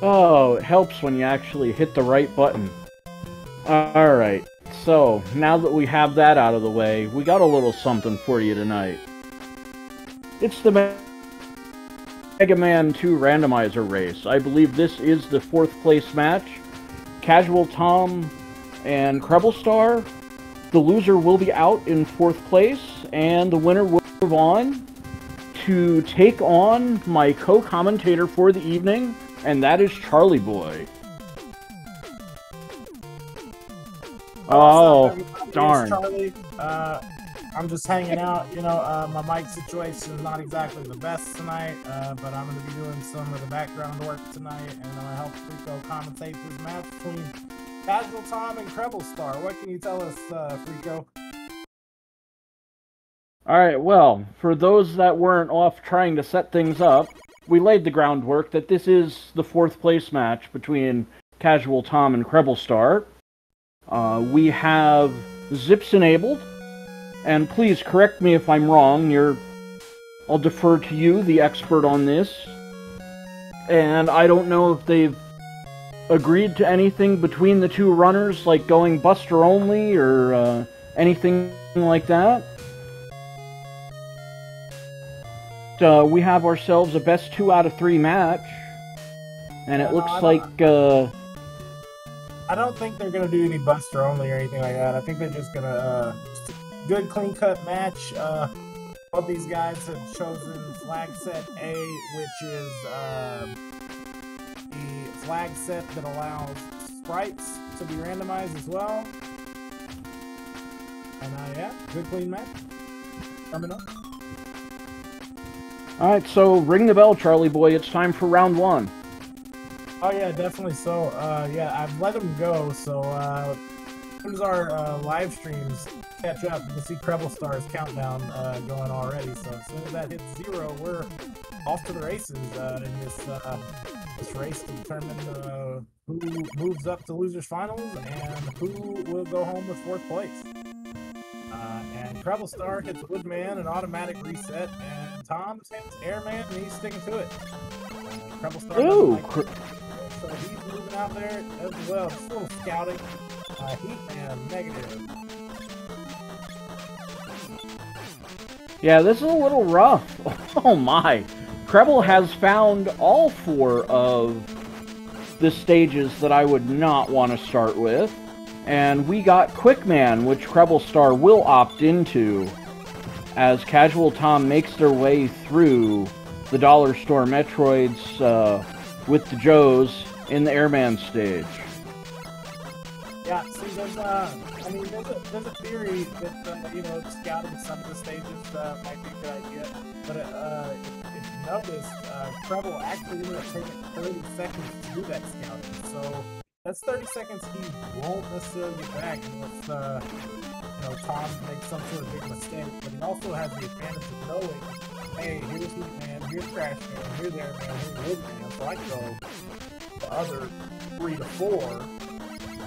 Oh, it helps when you actually hit the right button. Alright, so now that we have that out of the way, we got a little something for you tonight. It's the Mega Man 2 Randomizer race. I believe this is the 4th place match. Casual Tom and CrebleStar. The loser will be out in 4th place, and the winner will move on to take on my co-commentator for the evening, and that is Charlie Boy. Oh, darn. Charlie. I'm just hanging out. You know, my mic situation is not exactly the best tonight, but I'm going to be doing some of the background work tonight, and I'm going to help Frico commentate this match between Casual Tom and CrebleStar. What can you tell us, Frico? Alright, well, for those that weren't off trying to set things up, we laid the groundwork that this is the 4th place match between Casual Tom and CrebleStar. We have zips enabled, and please correct me if I'm wrong. I'll defer to you, the expert on this. And I don't know if they've agreed to anything between the two runners, like going Buster only or anything like that. We have ourselves a best 2 out of 3 match, and it looks like I don't think they're gonna do any Buster only or anything like that. I think they're just gonna good clean cut match. Both these guys have chosen flag set A, which is the flag set that allows sprites to be randomized as well. And yeah, good clean match coming up. Alright, so ring the bell, Charlie Boy. It's time for round 1. Oh yeah, definitely. So yeah, I've let them go. So as soon as our live streams catch up, you can see CrebleStar's countdown going already. So as soon as that hits 0, we're off to the races in this race to determine who moves up to losers finals and who will go home with 4th place. And CrebleStar hits Woodman, an automatic reset, and Tom's hits Airman, and he's sticking to it. CrebleStar. Ooh. So he's moving out there as well. Just a little scouting. Heatman, negative. Yeah, this is a little rough. Oh my. Kreble has found all 4 of the stages that I would not want to start with. And we got Quickman, which CrebleStar will opt into, as Casual Tom makes their way through the Dollar Store Metroids with the Joes in the Airman stage. Yeah, see, there's a theory that, you know, scouting some of the stages might be a good idea. But if you notice, Kreble actually ended up taking 30 seconds to do that scouting. So that's 30 seconds he won't necessarily get back unless, you know, Tom makes some sort of big mistake. But he also has the advantage of knowing, hey, here's Heatman, here's Crashman, here's Airman, here's Woodman. So I can go the other 3 to 4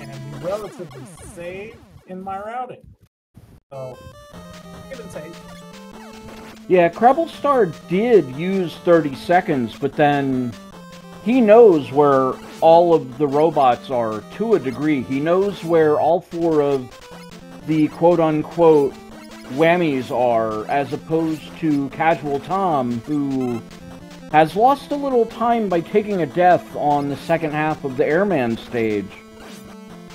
and be relatively safe in my routing. So, give and take. Yeah, CrebleStar did use 30 seconds, but then he knows where all of the robots are to a degree. He knows where all 4 of the quote-unquote whammies are, as opposed to Casual Tom, who has lost a little time by taking a death on the second half of the Airman stage.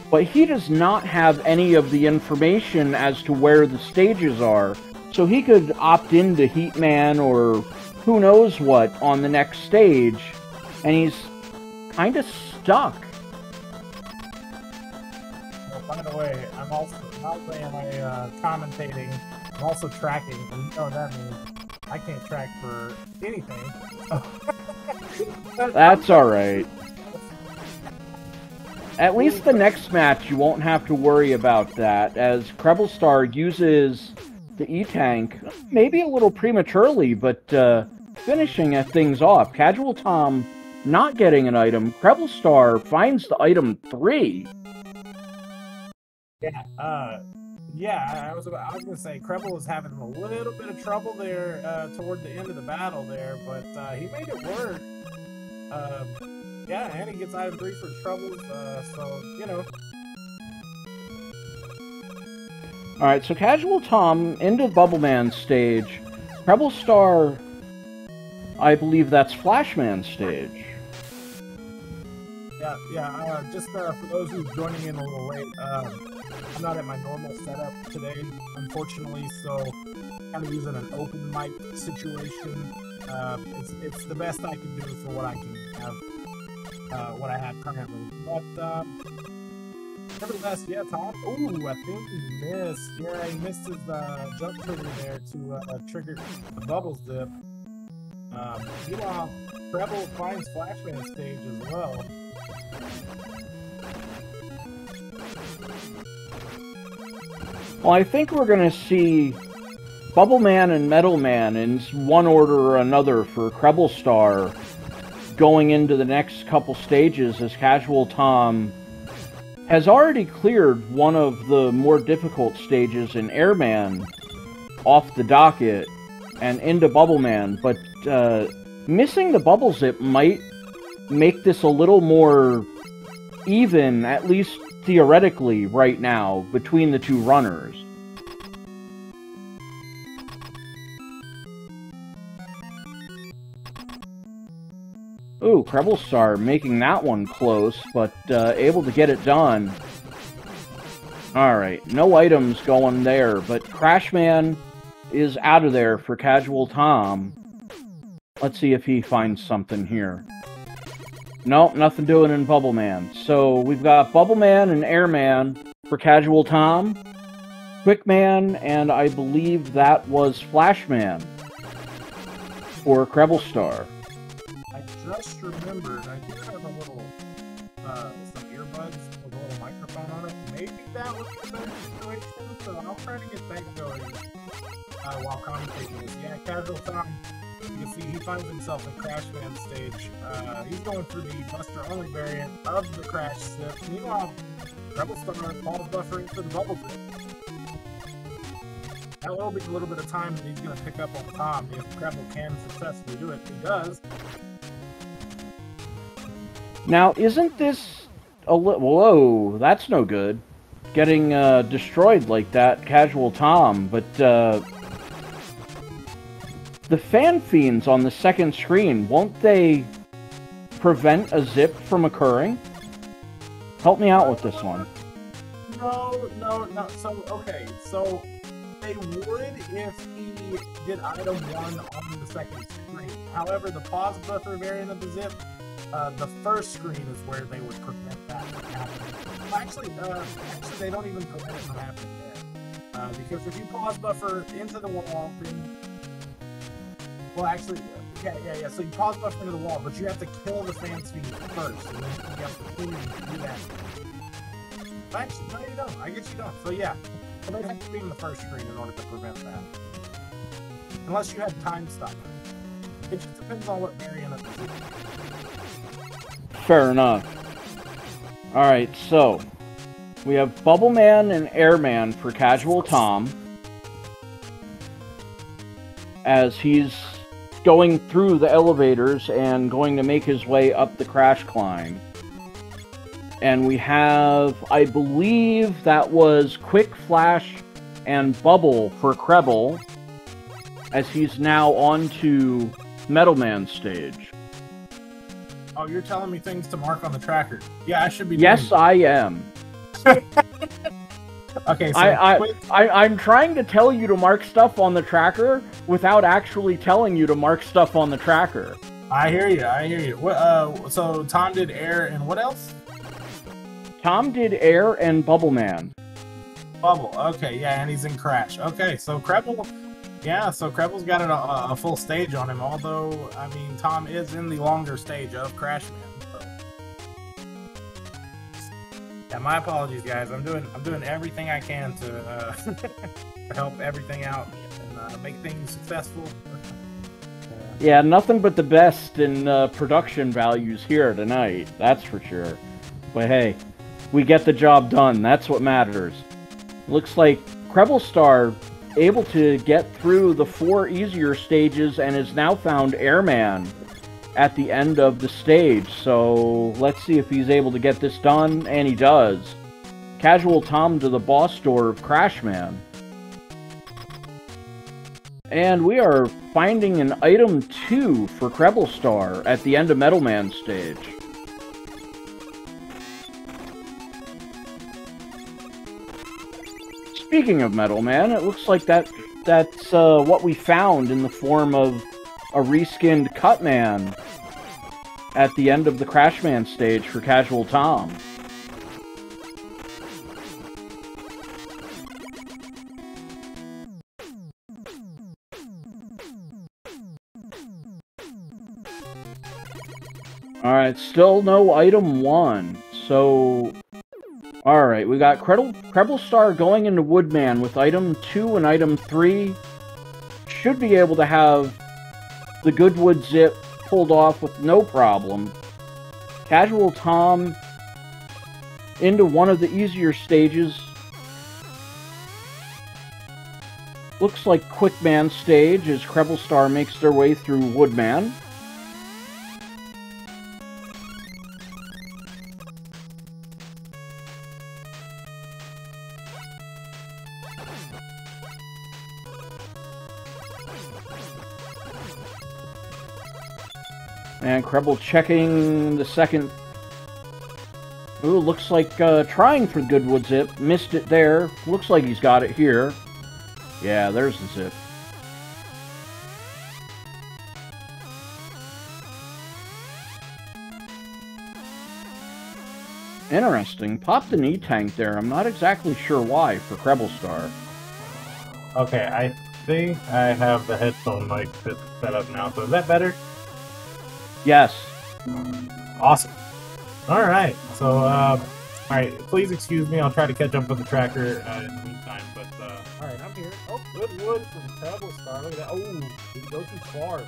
But he does not have any of the information as to where the stages are, so he could opt into Heatman or who knows what on the next stage, and he's kind of stuck. Well, by the way, I'm also, not only am I commentating, I'm also tracking, and you know what that means. I can't track for anything. That's alright. At least the next match you won't have to worry about that, as CrebleStar uses the E-Tank, maybe a little prematurely, but finishing things off. Casual Tom not getting an item. CrebleStar finds the item 3. Yeah, Yeah, I was gonna say Kreble was having a little bit of trouble there toward the end of the battle there, but he made it work. Yeah, and he gets item 3 for his troubles, so you know. All right, so Casual Tom into Bubbleman stage. CrebleStar, I believe that's Flashman stage. Yeah. Just for those who are joining in a little late, I'm not at my normal setup today, unfortunately, so kind of using an open mic situation. It's the best I can do for what I can have, what I have currently. But nevertheless, yeah, Tom. Ooh, I think he missed. Yeah, he missed his jump trigger there to trigger the bubble zip. Meanwhile, Kreble finds Flashman stage as well. Well, I think we're going to see Bubbleman and Metalman in one order or another for CrebleStar going into the next couple stages, as Casual Tom has already cleared one of the more difficult stages in Airman off the docket and into Bubbleman, but missing the bubble zip might make this a little more even, at least theoretically, right now, between the two runners. Ooh, CrebleStar making that one close, but able to get it done. Alright, no items going there, but Crashman is out of there for Casual Tom. Let's see if he finds something here. Nope, nothing doing in Bubbleman. So we've got Bubbleman and Airman for Casual Tom, Quickman, and I believe that was Flashman for CrebleStar. I just remembered, I do have a little, some earbuds with a little microphone on it. Maybe that was the better situation, so I'll try to get that going while commentating this. Yeah, Casual Tom. You can see he finds himself in Crashman stage. He's going for the Buster only variant of the Crash Zip. Meanwhile, CrebleStar falls buffering for the Bubble Zip. That will be a little bit of time that he's going to pick up on Tom if Kreble can successfully do it. He does. Now, isn't this a little... Whoa, that's no good. Getting destroyed like that, Casual Tom, but... the fan fiends on the second screen, won't they prevent a zip from occurring? Help me out with this one. No. So, okay. So, they would if he did item 1 on the second screen. However, the pause buffer variant of the zip, the first screen is where they would prevent that from happening. Actually, they don't even prevent it from happening there. Because if you pause buffer into the wall, then... Well, actually, yeah. So you pause buffer into the wall, but you have to kill the fan fiend first, and then you have to kill him to do that. Actually, no, you don't. I guess you don't. So yeah, they'd have to be in the first screen in order to prevent that. Unless you had time stop. It just depends on what variant of the zip. Fair enough. Alright, so we have Bubbleman and Airman for Casual Tom, as he's going through the elevators and going to make his way up the crash climb. And we have, I believe that was Quick, Flash, and Bubble for Kreble, as he's now on to Metalman stage. Oh, you're telling me things to mark on the tracker. Yeah, I should be doing Yes, I am. Okay, so I'm trying to tell you to mark stuff on the tracker without actually telling you to mark stuff on the tracker. I hear you. What, so Tom did air and what else? Tom did air and Bubbleman. Bubble, okay, yeah, and he's in Crash. Okay, so Kreble, yeah, so Kreble's got a full stage on him, although, I mean, Tom is in the longer stage of Crashman. So. Yeah, my apologies, guys. I'm doing everything I can to help everything out and make things successful. Yeah, nothing but the best in production values here tonight, that's for sure. But hey, we get the job done. That's what matters. Looks like CrebleStar able to get through the 4 easier stages and is now found Airman at the end of the stage. So let's see if he's able to get this done, and he does. Casual Tom to the boss door of Crashman. And we are finding an item 2 for CrebleStar at the end of Metal Man stage. Speaking of Metal Man, it looks like that's what we found in the form of a reskinned Cutman at the end of the Crashman stage for Casual Tom. Alright, still no item 1. So, alright, we got CrebleStar going into Woodman with item 2 and item 3. Should be able to have the Goodwood Zip pulled off with no problem. Casual Tom into one of the easier stages. Looks like Quickman stage as CrebleStar makes their way through Woodman. And Kreble checking the second. Ooh, looks like trying for the Goodwood Zip. Missed it there. Looks like he's got it here. Yeah, there's the zip. Interesting. Popped an E-Tank there. I'm not exactly sure why for CrebleStar. Okay, I think I have the headphone mic set up now. So is that better? Yes. Awesome. Alright, so, alright, please excuse me, I'll try to catch up with the tracker in the meantime, but, alright, I'm here. Oh, Goodwood from CrebleStar, look at that. Oh, did he go too far?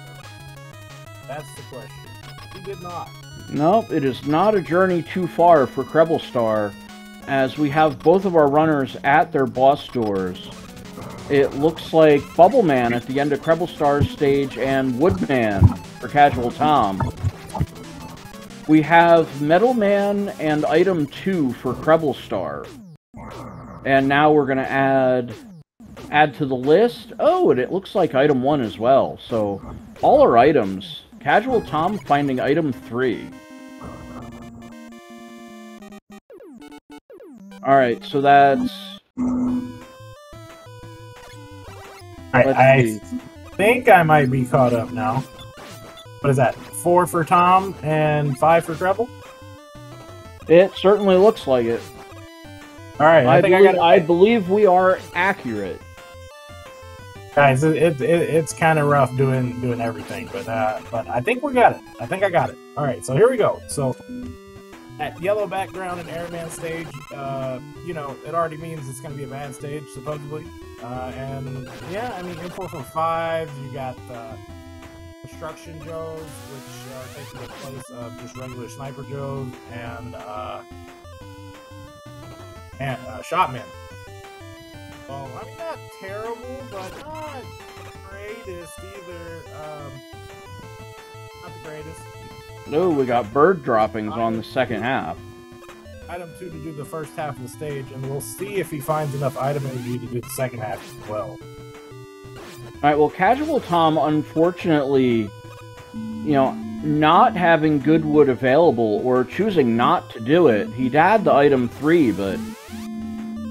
That's the question. He did not. Nope, it is not a journey too far for CrebleStar, as we have both of our runners at their boss doors. It looks like Bubbleman at the end of CrebleStar's stage and Woodman for Casual Tom. We have Metal Man and item 2 for CrebleStar. And now we're going to add to the list. Oh, and it looks like item 1 as well. So, all our items. Casual Tom finding item 3. Alright, so that's... I think I might be caught up now. What is that? 4 for Tom and 5 for Kreble? It certainly looks like it. Alright, I believe we are accurate. Guys, it's kind of rough doing everything, but I think we got it. I think I got it. Alright, so here we go. So, at yellow background and Airman stage, you know, it already means it's going to be a bad stage, supposedly. And, yeah, I mean, info for 5, you got, Construction Joes, which are taking the place of just regular Sniper Joes, and Shotman. Well, I mean, not terrible, but not the greatest either. Not the greatest. No, we got bird droppings on the second half. Item 2 to do the first half of the stage, and we'll see if he finds enough item energy to do the second half as well. Alright, well, Casual Tom, unfortunately, you know, not having Goodwood available, or choosing not to do it, he'd add the item 3, but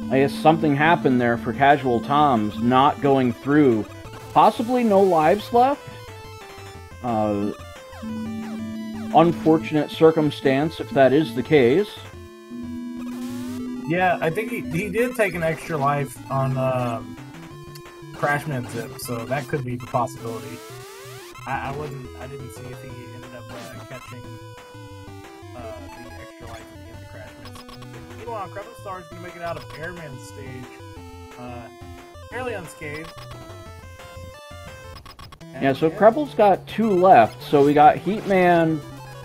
I guess something happened there for Casual Tom's not going through. Possibly no lives left? Unfortunate circumstance, if that is the case. Yeah, I think he did take an extra life on Crashman Zip, so that could be the possibility. I didn't see if he ended up catching the extra life at the end of Crashman. Meanwhile, CrebleStar is going to make it out of Airman stage fairly unscathed. And yeah, so Kreble's got 2 left, so we got Heatman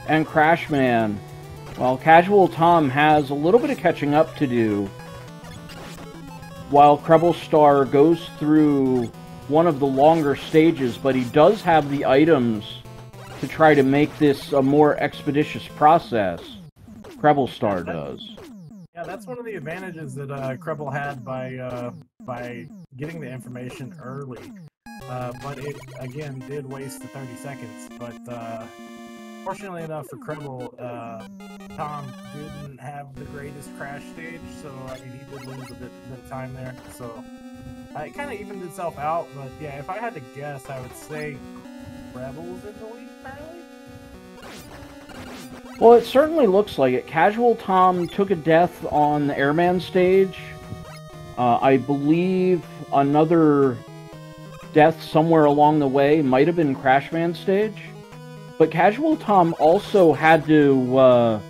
and Crashman. While Casual Tom has a little bit of catching up to do. while CrebleStar goes through one of the longer stages, but he does have the items to try to make this a more expeditious process. CrebleStar does. Yeah, that's one of the advantages that Kreble had by getting the information early. But it, again, did waste the 30 seconds. But fortunately enough for Kreble, Tom didn't have the greatest crash stage, so I mean, he did lose a bit of time there. So it kind of evened itself out. But yeah, if I had to guess, I would say Kreble's in the lead currently. Well, it certainly looks like it. Casual Tom took a death on the Airman stage. I believe another death somewhere along the way might have been Crashman stage. But Casual Tom also had to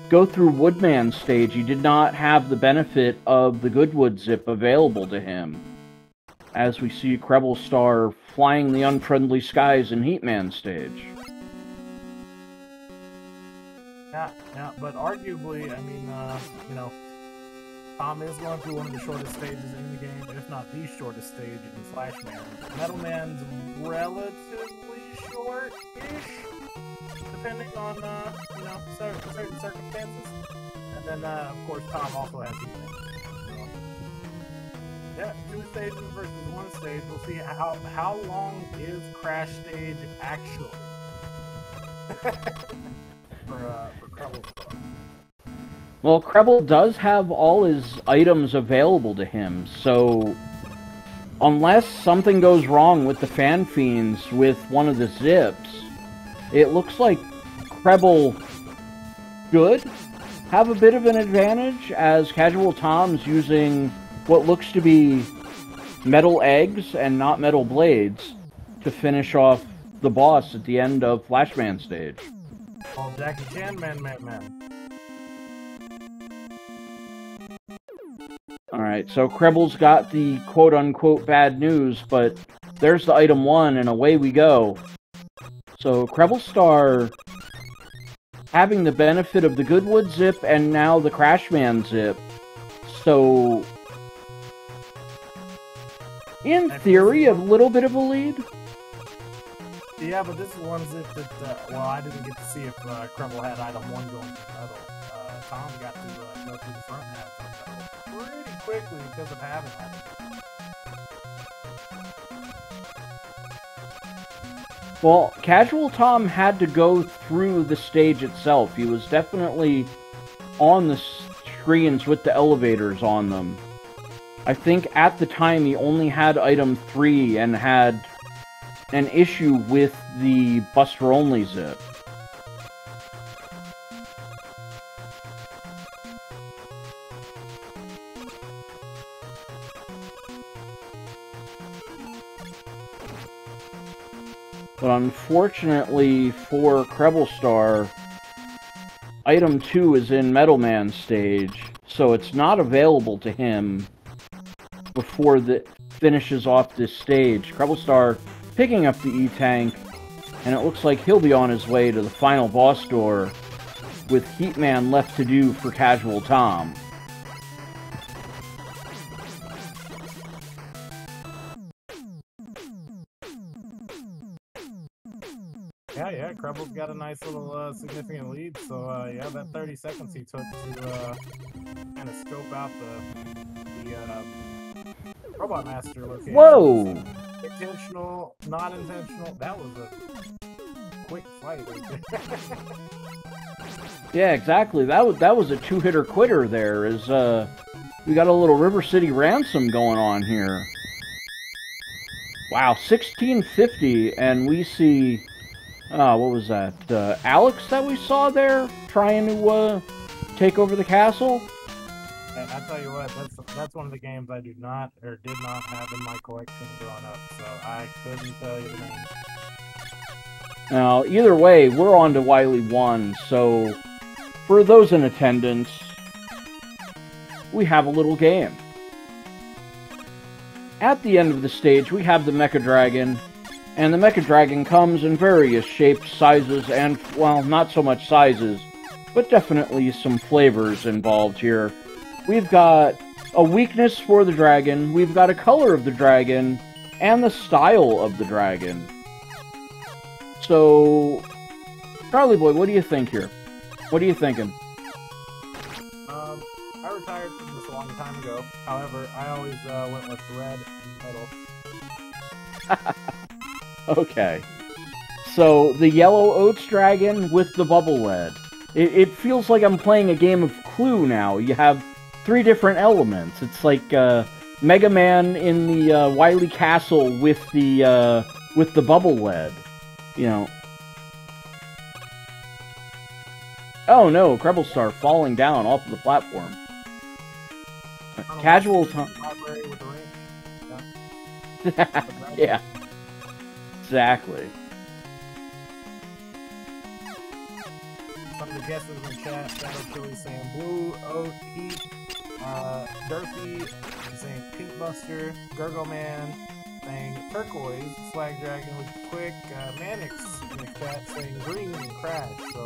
go through Woodman stage. He did not have the benefit of the Goodwood zip available to him. As we see CrebleStar flying the unfriendly skies in Heatman stage. Yeah, but arguably, I mean, you know, Tom is going through one of the shortest stages in the game, if not the shortest stage in Flashman. Metal Man's relatively short-ish, depending on, you know, certain circumstances. And then, of course, Tom also has Heatman. So, yeah, 2 stages versus 1 stage. We'll see how long is Crash Stage actually. For CrebleStar. Well, Kreble does have all his items available to him, so unless something goes wrong with the Fan Fiends with one of the zips, it looks like Kreble should have a bit of an advantage, as Casual Tom's using what looks to be metal eggs and not metal blades to finish off the boss at the end of Flashman stage. Oh, Jackie Chan, man. Alright, so Kreble's got the quote-unquote bad news, but there's the item 1, and away we go. So CrebleStar having the benefit of the Goodwood zip and now the Crashman zip. So, in theory, a little bit of a lead. Yeah, but this is one zip that, well, I didn't get to see if Kreble had item 1 going to metal. Tom got to go through the front half of metal pretty quickly because of having that. Well, Casual Tom had to go through the stage itself. He was definitely on the screens with the elevators on them. I think at the time he only had item 3 and had an issue with the Buster Only zip. But unfortunately for CrebleStar, item 2 is in Metal Man stage, so it's not available to him before the finishes off this stage. CrebleStar picking up the E-Tank, and it looks like he'll be on his way to the final boss door, with Heatman left to do for Casual Tom. Yeah, Kreble's got a nice little significant lead, so yeah, that 30 seconds he took to kind of scope out the Robot Master location. Whoa! Intentional, not intentional. That was a quick fight right there. Yeah, exactly. That was a 2-hitter quitter there. We got a little River City Ransom going on here. Wow, 1650, and we see, what was that? Alex that we saw there trying to take over the castle. And I tell you what, that's one of the games I did not have in my collection growing up, so I couldn't tell you the name. Now, either way, we're on to Wily 1, so for those in attendance, we have a little game. At the end of the stage, we have the Mecha Dragon, and the Mecha Dragon comes in various shapes, sizes, and, well, not so much sizes, but definitely some flavors involved here. We've got a weakness for the dragon, we've got a color of the dragon, and the style of the dragon. So, Charlie Boy, what do you think here? What are you thinking? I retired from this a long time ago. However, I always went with red and metal. Okay. So, the yellow oats dragon with the bubble lead. It feels like I'm playing a game of Clue now. You have 3 different elements. It's like Mega Man in the Wily Castle with the bubble lead. You know. Oh no, CrebleStar falling down off of the platform. Casual time. Yeah. Exactly. Some of the guesses in the chat, Shadow Chili saying blue, oat, heat, Durfee saying pink buster, Gurgle Man saying turquoise, Swag Dragon with quick, Manix in the chat saying green and crash. So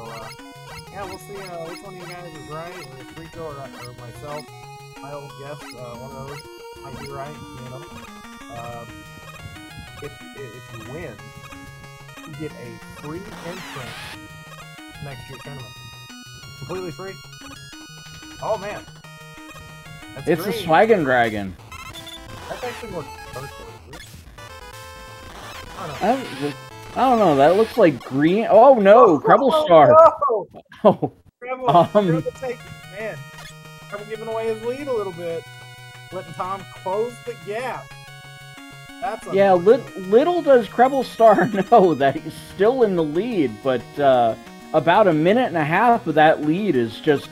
yeah, we'll see which one of you guys is right, or if Rico or myself. My old guess, one of those might be right, you know. If you win, you get a free entrance next year's tournament. Completely free. Oh man. That's it's green. a Swaggin' Dragon. That's actually more turquoise. I don't know, that looks like green. Oh no, CrebleStar. No! Oh. Treble take, man. Treble giving away his lead a little bit. Letting Tom close the gap. That's yeah, little does CrebleStar know that he's still in the lead, but about a minute and a half of that lead is just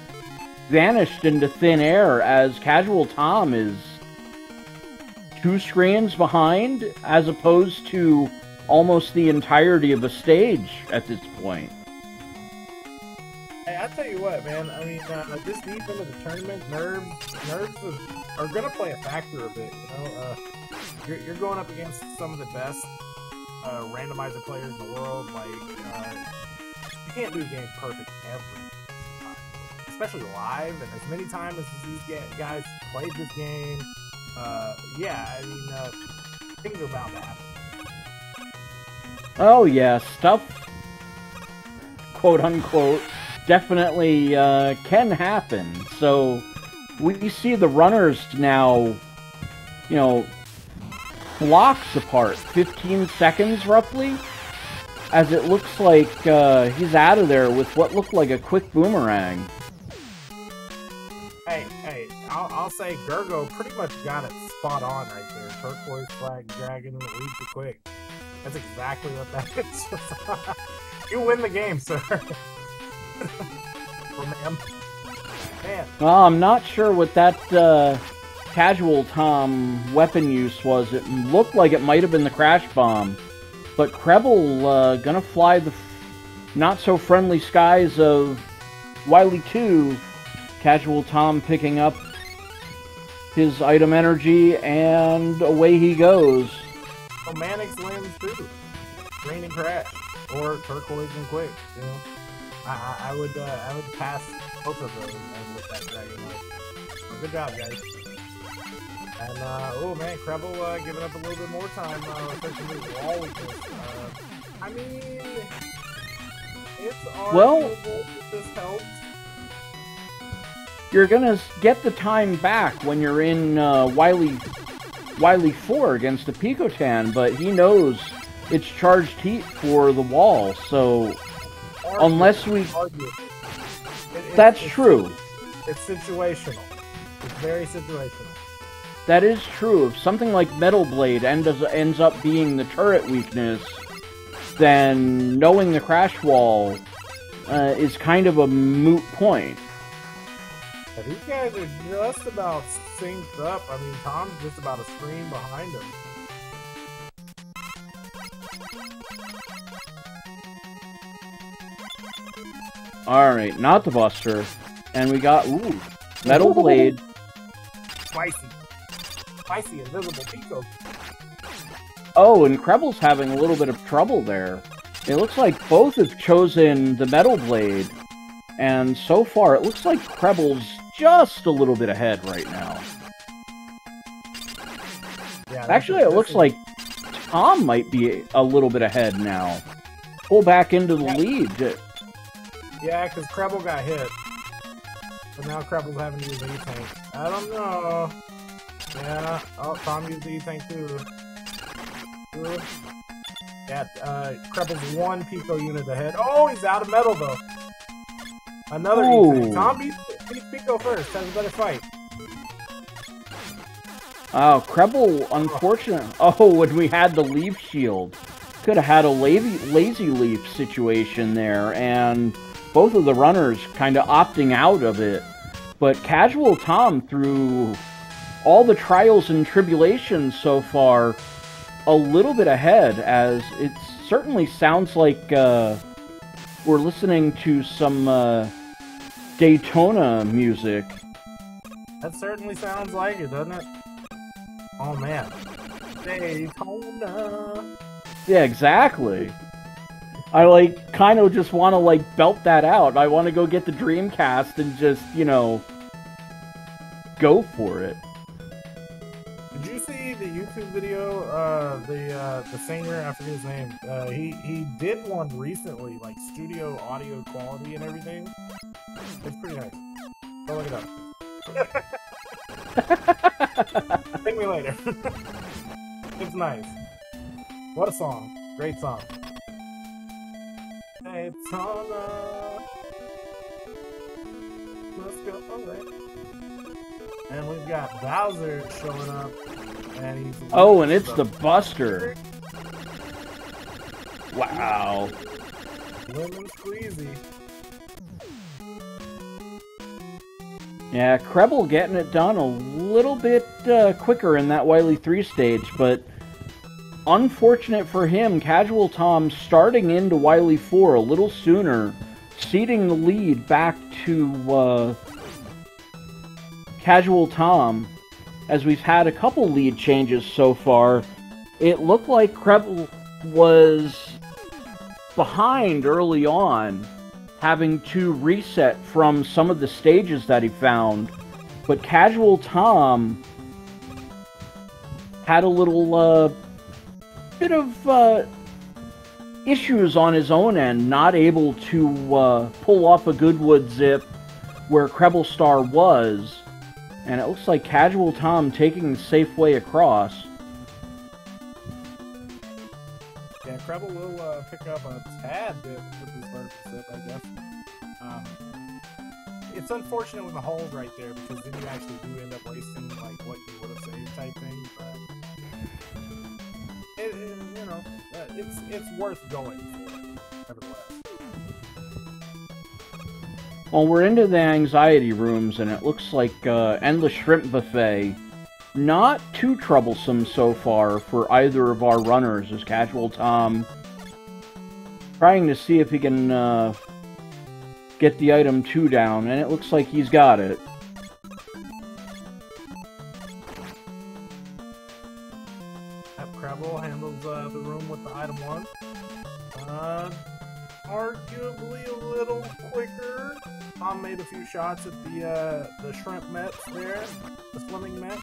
vanished into thin air as Casual Tom is 2 screens behind, as opposed to almost the entirety of a stage at this point. Hey, I tell you what, man. I mean, this deep into the tournament, nerves are gonna play a factor a bit. You know, you're going up against some of the best randomizer players in the world. Like, you can't do a game perfect every time, especially live. And as many times as these guys played this game, yeah, I mean, things are bound to happen. Oh yeah, stuff, quote unquote, definitely can happen. So we see the runners now, you know, blocks apart, 15 seconds roughly, as it looks like he's out of there with what looked like a quick boomerang. Hey, I'll say Gurgo pretty much got it spot on right there. Turquoise Flag Dragon lead to quick. That's exactly what that is. You win the game, sir. Or ma'am. Man. Well, I'm not sure what that Casual Tom weapon use was. It looked like it might have been the Crash Bomb. But Kreble gonna fly the not-so-friendly skies of Wily 2. Casual Tom picking up his item energy, and away he goes. So Manix wins too. Green and Crash. Or Turquoise and Quick, you know. I would pass both of those with that dragon light. So good job, guys. And oh man, Kreble giving up a little bit more time, especially with wall weakness. I mean, it's arguable if this helps. You're gonna get the time back when you're in Wily 4 against the Picotan, but he knows it's charged heat for the wall, so unless we... That's true. It's situational. It's very situational. That is true. If something like Metal Blade ends up being the turret weakness, then knowing the crash wall is kind of a moot point. But these guys are just about synced up. I mean, Tom's just about a screen behind him. Alright, not the Buster. And we got, ooh, Metal Blade. Spicy. Spicy invisible Pico. Oh, and Kreble's having a little bit of trouble there. It looks like both have chosen the Metal Blade. And so far, it looks like Kreble's just a little bit ahead right now. Yeah. Actually, it looks like Tom might be a little bit ahead now. Pull back into the lead. Yeah, because Creble got hit. But now Creble's having to use the E-Tank. I don't know. Yeah. Oh, Tom used the E-Tank too. Yeah, Creble's 1 Pico unit ahead. Oh, he's out of metal though. Another E-Tank. Tom beats Pico first. Has a better fight. Oh, Creble, unfortunate. Oh, when we had the leaf shield. Could have had a lazy leaf situation there, and both of the runners kind of opting out of it. But Casual Tom, through all the trials and tribulations so far, a little bit ahead, as it certainly sounds like we're listening to some Daytona music. That certainly sounds like it, doesn't it? Oh man. Daytona. Yeah, exactly. I kind of just want to belt that out. I want to go get the Dreamcast and just, go for it. Did you see the YouTube video? The singer, I forget his name. He did one recently, like studio audio quality and everything. It's pretty nice. Go look it up. Thank me later. It's nice. What a song. Great song. Daytona. Let's go away. And we've got Bowser showing up. And he's and it's the Buster. Wow. Lemon squeezy. Yeah, Creble getting it done a little bit quicker in that Wily 3 stage, but unfortunate for him, Casual Tom starting into Wily 4 a little sooner, ceding the lead back to Casual Tom. As we've had a couple lead changes so far, it looked like Creble was behind early on, having to reset from some of the stages that he found, but Casual Tom had a little bit of issues on his own end, not able to pull off a Goodwood zip where CrebleStar was, and it looks like Casual Tom taking the safe way across. Yeah, Creble will pick up a tad bit with his vertical zip, I guess. It's unfortunate with the hold right there, because then you actually do end up wasting what you would have saved type thing. But it's worth going for, nevertheless. Well, we're into the anxiety rooms, and it looks like Endless Shrimp Buffet. Not too troublesome so far for either of our runners, as Casual Tom trying to see if he can get the item 2 down, and it looks like he's got it. Creble handles the room with the item 1. Arguably a little quicker. Tom made a few shots at the shrimp mets there, the swimming mets.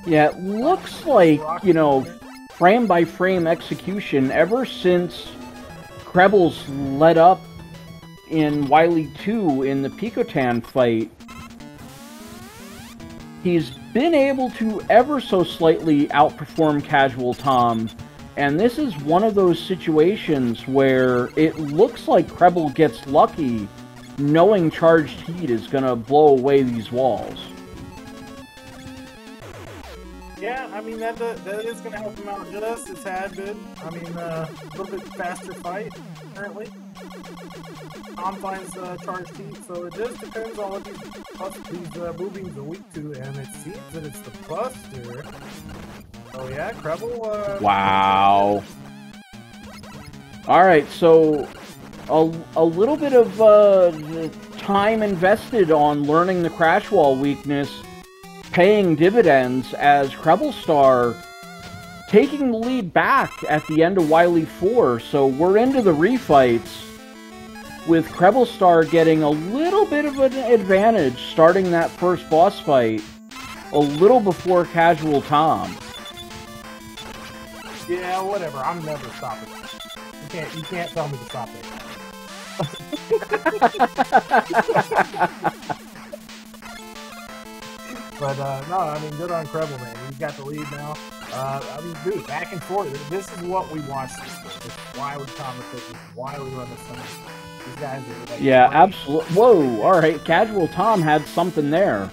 Yeah, it looks like, frame by frame execution ever since Creble's let up in Wily 2 in the Picotan fight. He's been able to ever so slightly outperform Casual Tom, and this is one of those situations where it looks like Creble gets lucky knowing charged heat is going to blow away these walls. Yeah, I mean, that is going to help him out just a tad bit. I mean, a little bit faster fight, apparently. Tom finds charged heat, so it just depends on what these movings are weak to, and it seems that it's the Buster. Oh yeah, Creble, wow. Alright, so a little bit of time invested on learning the crash wall weakness, paying dividends, as CrebleStar taking the lead back at the end of Wily 4. So we're into the refights, with CrebleStar getting a little bit of an advantage starting that first boss fight. a little before Casual Tom. Yeah, whatever. I'm never stopping. You can't tell me to stop it. But no, I mean, good on Creble, man. He's got the lead now. I mean, dude, back and forth. This is what we watch this for. This is why we commentate. This is why we run this thing. These guys are like, yeah, absolutely. Whoa! All right, Casual Tom had something there.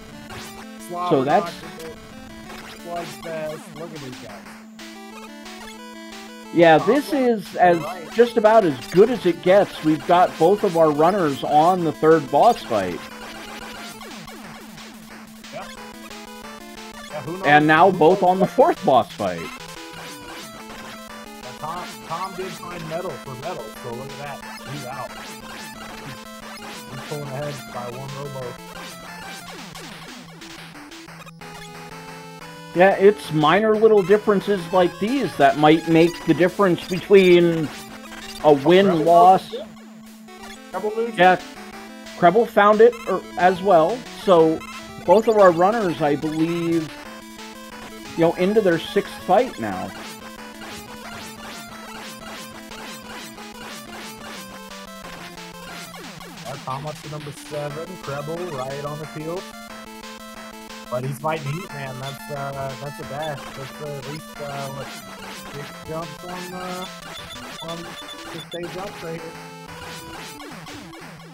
So that's. Slugfest. Look at these guys. Yeah, this is just about as good as it gets. We've got both of our runners on the third boss fight. Yep. Yeah, who knows? And now both on the fourth boss fight. Tom did find metal for metal, so look at that. He's out. He's pulling ahead by one robo. Yeah, it's minor little differences like these that might make the difference between a win-loss. Yeah, Creble found it as well. So both of our runners, I believe, into their sixth fight now. Tom up to number 7, Creble right on the field. But he's fighting heat, man. That's a dash. That's at least what, 6 jumps on 6 jumps right here.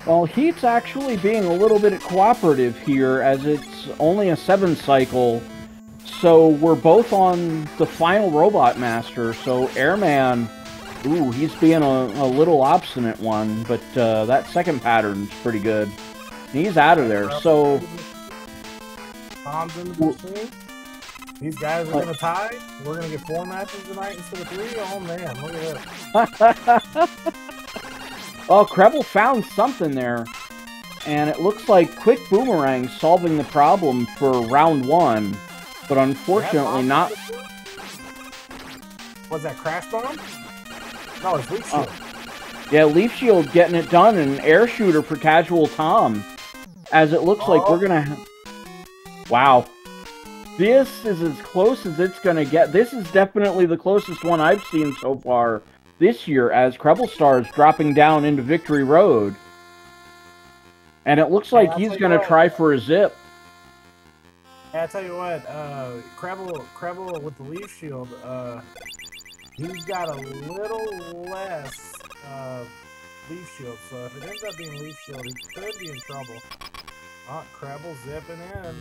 Well, Heat's actually being a little bit cooperative here, as it's only a 7 cycle. So we're both on the final Robot Master. So Airman, ooh, he's being a little obstinate one, but that second pattern's pretty good. He's out of there. So. Tom's in the machine. These guys are going to tie. We're going to get 4 matches tonight instead of 3. Oh, man. Look at this. Well, Creble found something there. And it looks like Quick Boomerang solving the problem for round 1. But unfortunately not... Was that Crash Bomb? No, it's Leaf Shield. Yeah, Leaf Shield getting it done. And an Air Shooter for Casual Tom. As it looks like we're going to... Wow. This is as close as it's going to get. This is definitely the closest one I've seen so far this year, as CrebleStar is dropping down into Victory Road. And it looks like he's going to try for a zip. Yeah, I tell you what, Creble with the Leaf Shield, he's got a little less Leaf Shield. So if it ends up being Leaf Shield, he could be in trouble. Creble zipping in.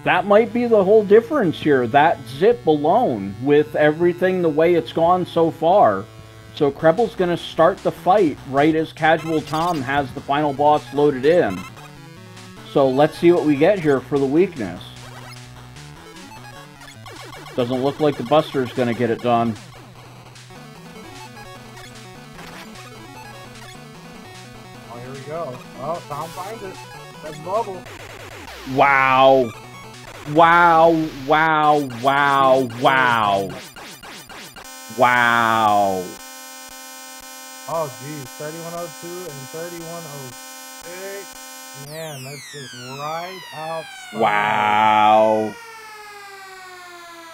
That might be the whole difference here. That zip alone, with everything the way it's gone so far. So Creble's going to start the fight right as Casual Tom has the final boss loaded in. So let's see what we get here for the weakness. Doesn't look like the Buster's going to get it done. Here we go. Oh, Tom finds it. That's Bubble. Wow. Wow. Wow. Wow. Wow. Wow. Oh, geez. 3102 and 3106. Man, that's just right outside. Wow.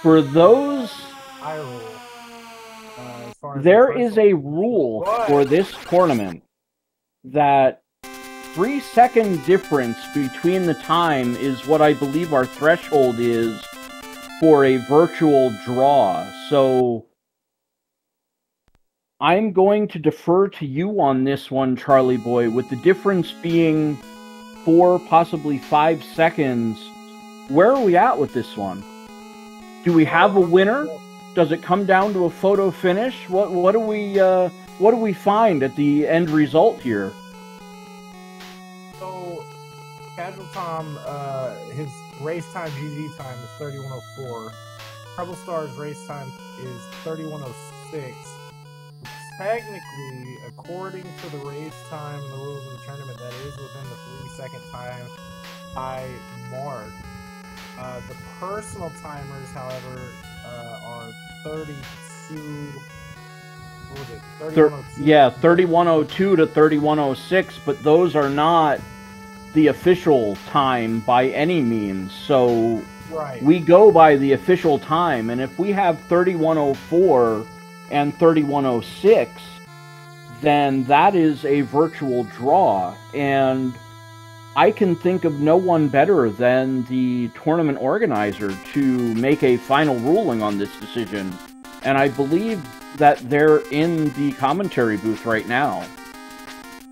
For those... I rule. There is a rule for this tournament that 3-second difference between the time is what I believe our threshold is for a virtual draw. So I'm going to defer to you on this one, Charlie Boy, with the difference being 4, possibly 5 seconds. Where are we at with this one? Do we have a winner? Does it come down to a photo finish? What do we find at the end result here? So, Casual Tom, his race time GG time is 31:04. CrebleStar's race time is 31:06. Technically, according to the race time and the rules of the tournament, that is within the 3-second time high mark. The personal timers, however, are 32. What was it? 31:02. Yeah, 31:02 to 31:06, but those are not the official time by any means. So Right. we go by the official time, and if we have 3104 and 3106, then that is a virtual draw, and I can think of no one better than the tournament organizer to make a final ruling on this decision, and I believe that they're in the commentary booth right now.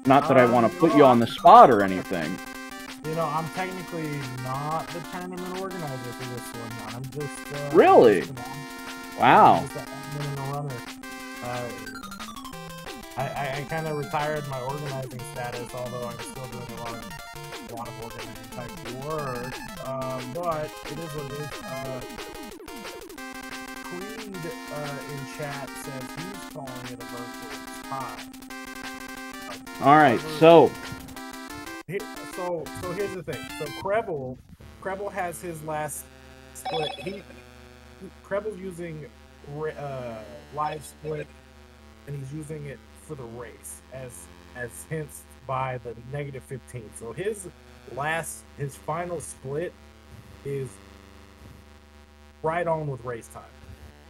Not that I want to put you on the spot or anything. You know, I'm technically not the tournament organizer for this one. I'm just really? Wow. I'm just an admin and a runner. I kind of retired my organizing status, although I'm still doing a lot of organizing type work. But it is what it is. Creed in chat says he's calling it a virtual time. All right, so here's the thing. So Kreble has his last split. Kreble's using live split, and he's using it for the race as hints by the -15. So his final split is right on with race time.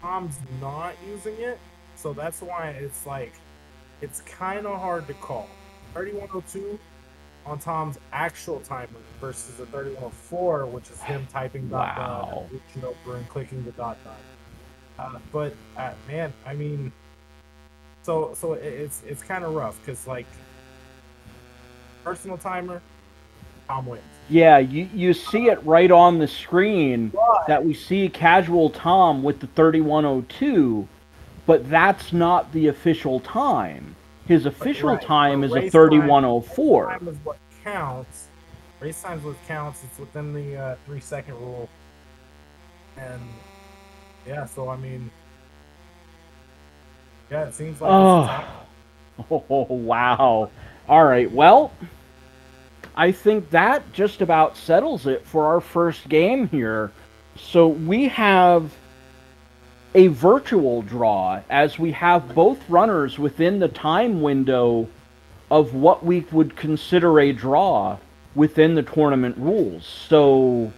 Tom's not using it, so that's why it's like it's kind of hard to call. 3102 on Tom's actual timer versus the 3104, which is him typing wow. dot over and clicking the dot. But man, I mean, so it's kind of rough because like personal timer, Tom wins. Yeah, you see it right on the screen that we see casual Tom with the 3102, but that's not the official time. His official time is a 3104. Race time is what counts. Race time is what counts. It's within the 3-second rule. And yeah, so I mean, yeah, it seems like. Oh wow! All right, well, I think that just about settles it for our first game here. So we have a virtual draw, as we have both runners within the time window of what we would consider a draw within the tournament rules. So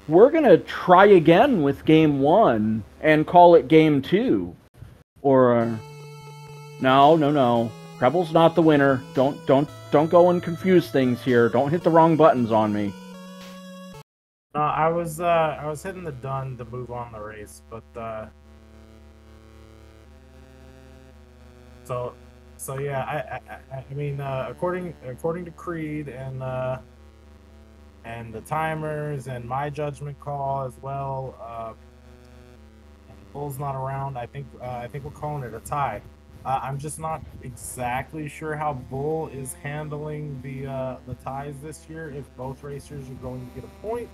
we're going to try again with game 1 and call it game 2. Or no. Kreble's not the winner. Don't go and confuse things here. Don't hit the wrong buttons on me. I was hitting the done to move on the race, but so yeah, I mean, according to Creed and the timers and my judgment call as well, Bull's not around. I think we're calling it a tie. I'm just not exactly sure how Bull is handling the ties this year. If both racers are going to get a point,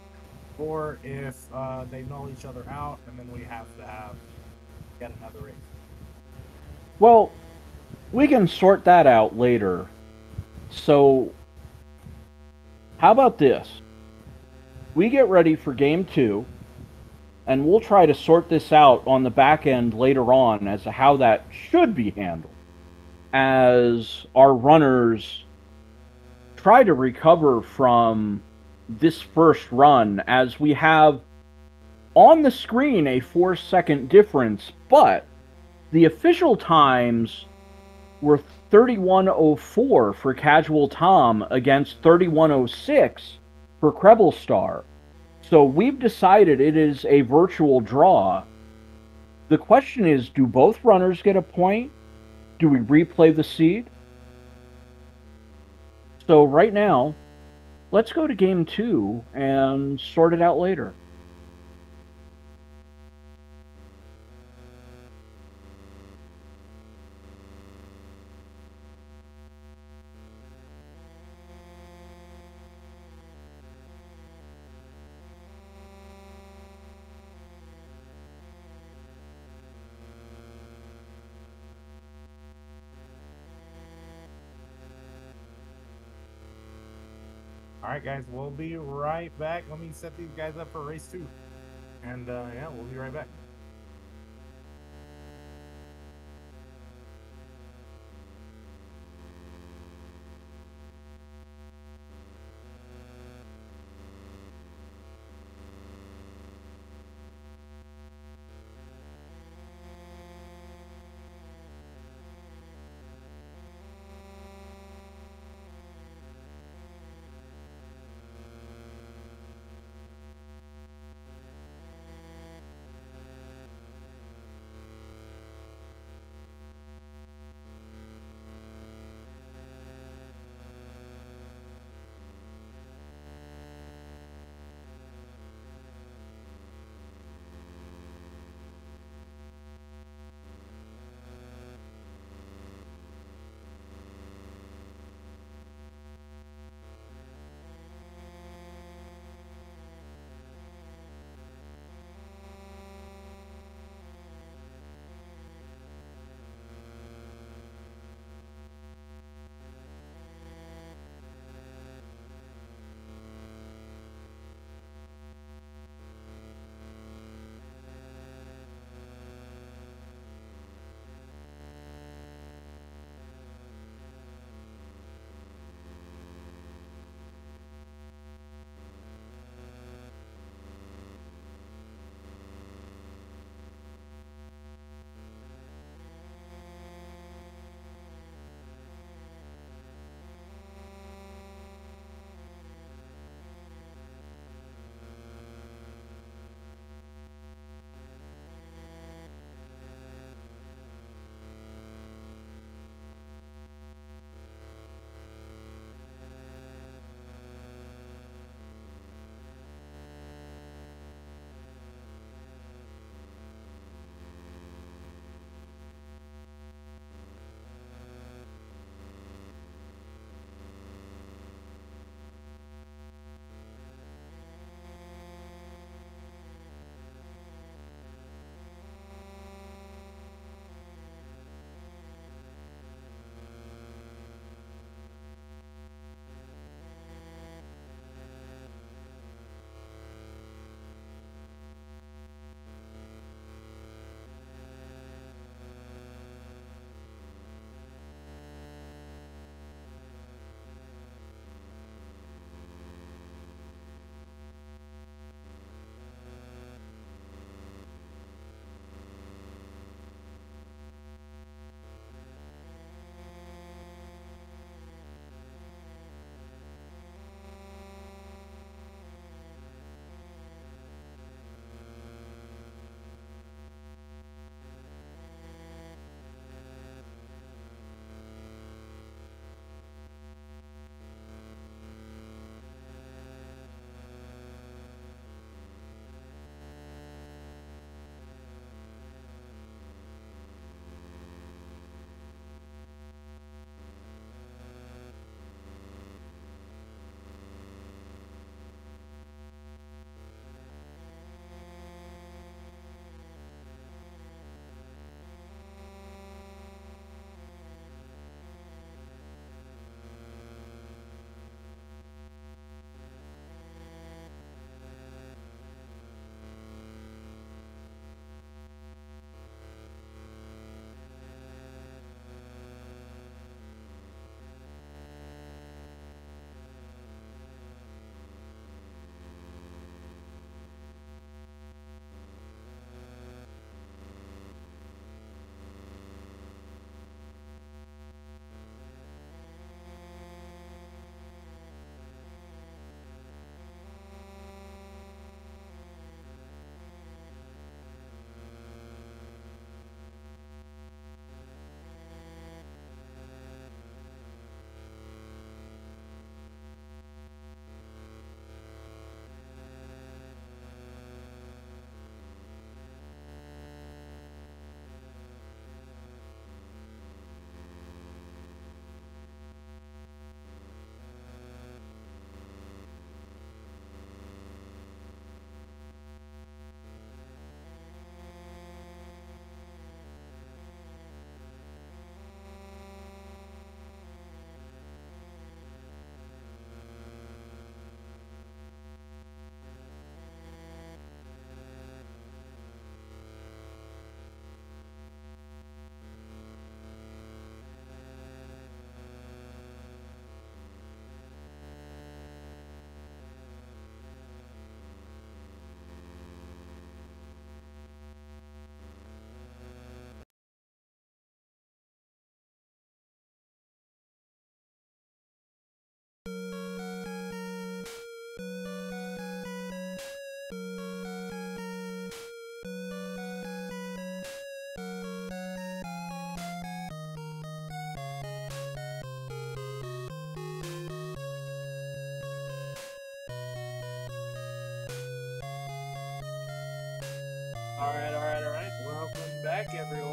or if they null each other out, and then we have to get another race. Well, we can sort that out later. So, how about this? We get ready for game 2, and we'll try to sort this out on the back end later on as to how that should be handled, as our runners try to recover from this first run, as we have on the screen a 4-second difference, but the official times were 3104 for Casual Tom against 3106 for CrebleStar. So we've decided it is a virtual draw. The question is, do both runners get a point? Do we replay the seed? So right now, let's go to game 2 and sort it out later. Alright guys, we'll be right back. Let me set these guys up for race 2. And yeah, we'll be right back.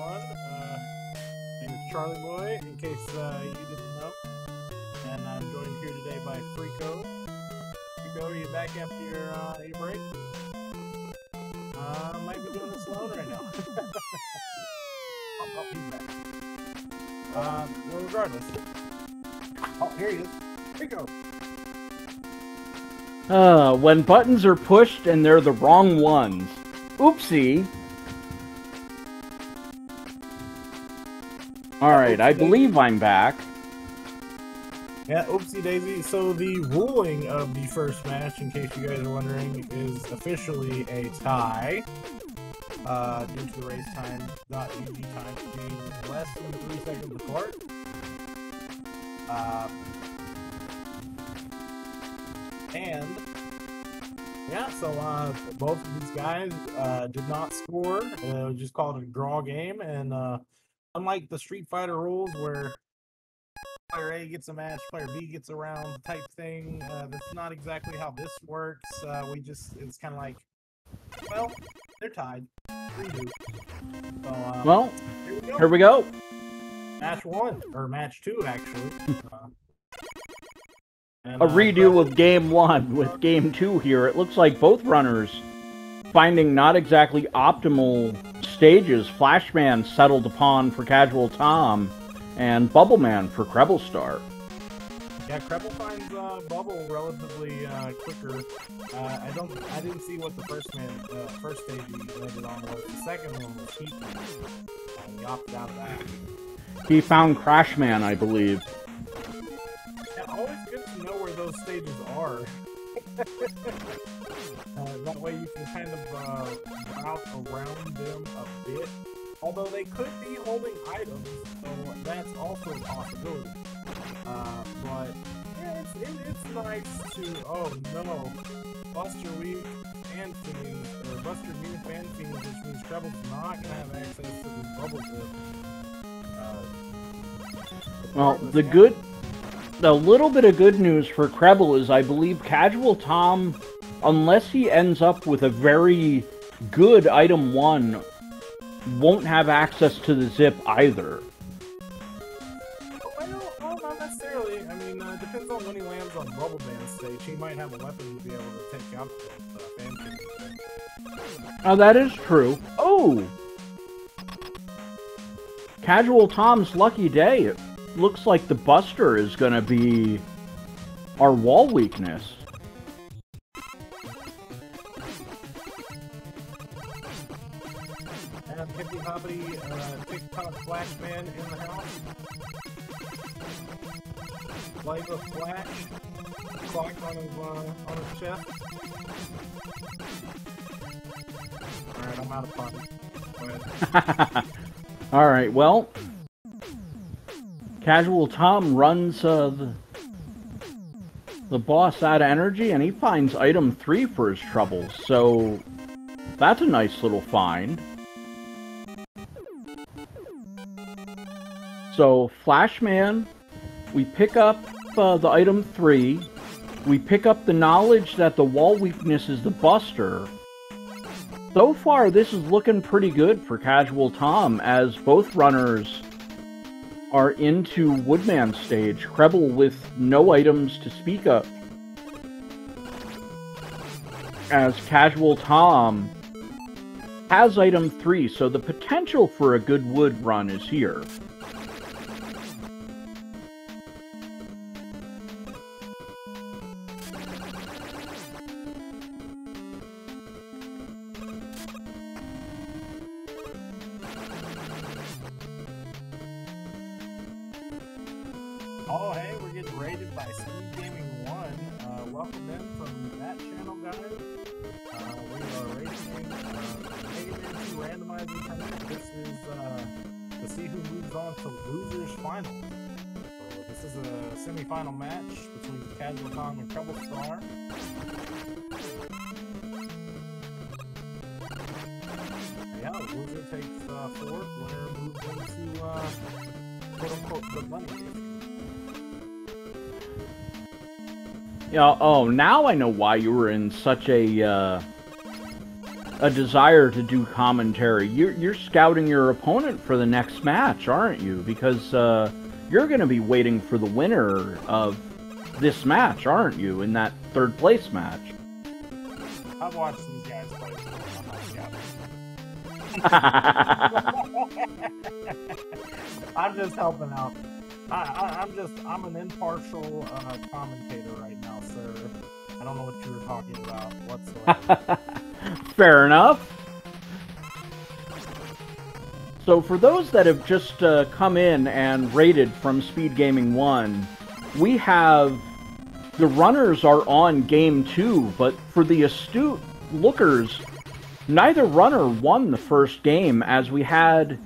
everyone. My name is Charlie Boy, in case you didn't know. And I'm joined here today by Frico. Frico, are you back after your break? Might be doing this alone right now. Oh, he's back. Well, regardless. Oh, here he is. Frico. When buttons are pushed and they're the wrong ones. Oopsie. Alright, I believe I'm back. Yeah, oopsie daisy. So the ruling of the first match, in case you guys are wondering, is officially a tie. Due to the race time, not UG time, being less than 3 seconds apart. And yeah, so both of these guys did not score. It was just called a draw game, and unlike the Street Fighter rules where player A gets a match, player B gets a round type thing, that's not exactly how this works. It's kind of like, well, they're tied. Redo. So, Well, here we go. Match 1, or match 2 actually. A redo of Game 1 with Game 2 here. It looks like both runners finding not exactly optimal stages. Flashman settled upon for Casual Tom, and Bubbleman for CrebleStar. Yeah, Creble finds Bubble relatively quicker. I didn't see what the first stage he landed on was. The second one was Heat, and he opted out of that. He found Crashman, I believe. Yeah, always good to know where those stages are. That way you can kind of route around them a bit. Although they could be holding items, so that's also a possibility. But yeah, it's nice to, oh no, Buster Week and Fiends, or Buster Week and Fiends, which means Treble's not going to have access to this bubble zip. Well, the little bit of good news for Creble is I believe Casual Tom, unless he ends up with a very good item 1, won't have access to the zip either. Well, not necessarily. I mean, it depends on when he lands on Bubble Band stage. He might have a weapon to be able to take out the fan thing. Oh, that is true. Oh! Casual Tom's lucky day. It looks like the Buster is going to be our wall weakness. And Hippie Hoppity, TikTok Flashman in the house. Like a flash. Clock on his chest. Alright, I'm out of fun. Go ahead. Alright, well, Casual Tom runs the boss out of energy, and he finds item 3 for his troubles, so that's a nice little find. So, Flashman, we pick up the item 3, we pick up the knowledge that the wall weakness is the Buster. So far, this is looking pretty good for Casual Tom, as both runners are into Woodman stage. Creble with no items to speak of, as Casual Tom has item 3, so the potential for a good wood run is here. Oh, hey, we're getting rated by Speedgaming 1. Welcome in from that channel, guys. We are racing into Randomizer tonight. This is to see who moves on to Losers Final. So this is a semi-final match between Casual Tom and CrebleStar. Yeah, the loser takes 4th, winner moves into quote-unquote the money game. Yeah, oh, now I know why you were in such a a desire to do commentary. You're scouting your opponent for the next match, aren't you? Because you're going to be waiting for the winner of this match, aren't you, in that third place match? I've watched these guys play. I'm just helping out. I'm an impartial commentator right now, sir. I don't know what you were talking about whatsoever. Fair enough. So for those that have just come in and rated from Speedgaming 1, we have the runners are on game 2, but for the astute lookers, neither runner won the first game, as we had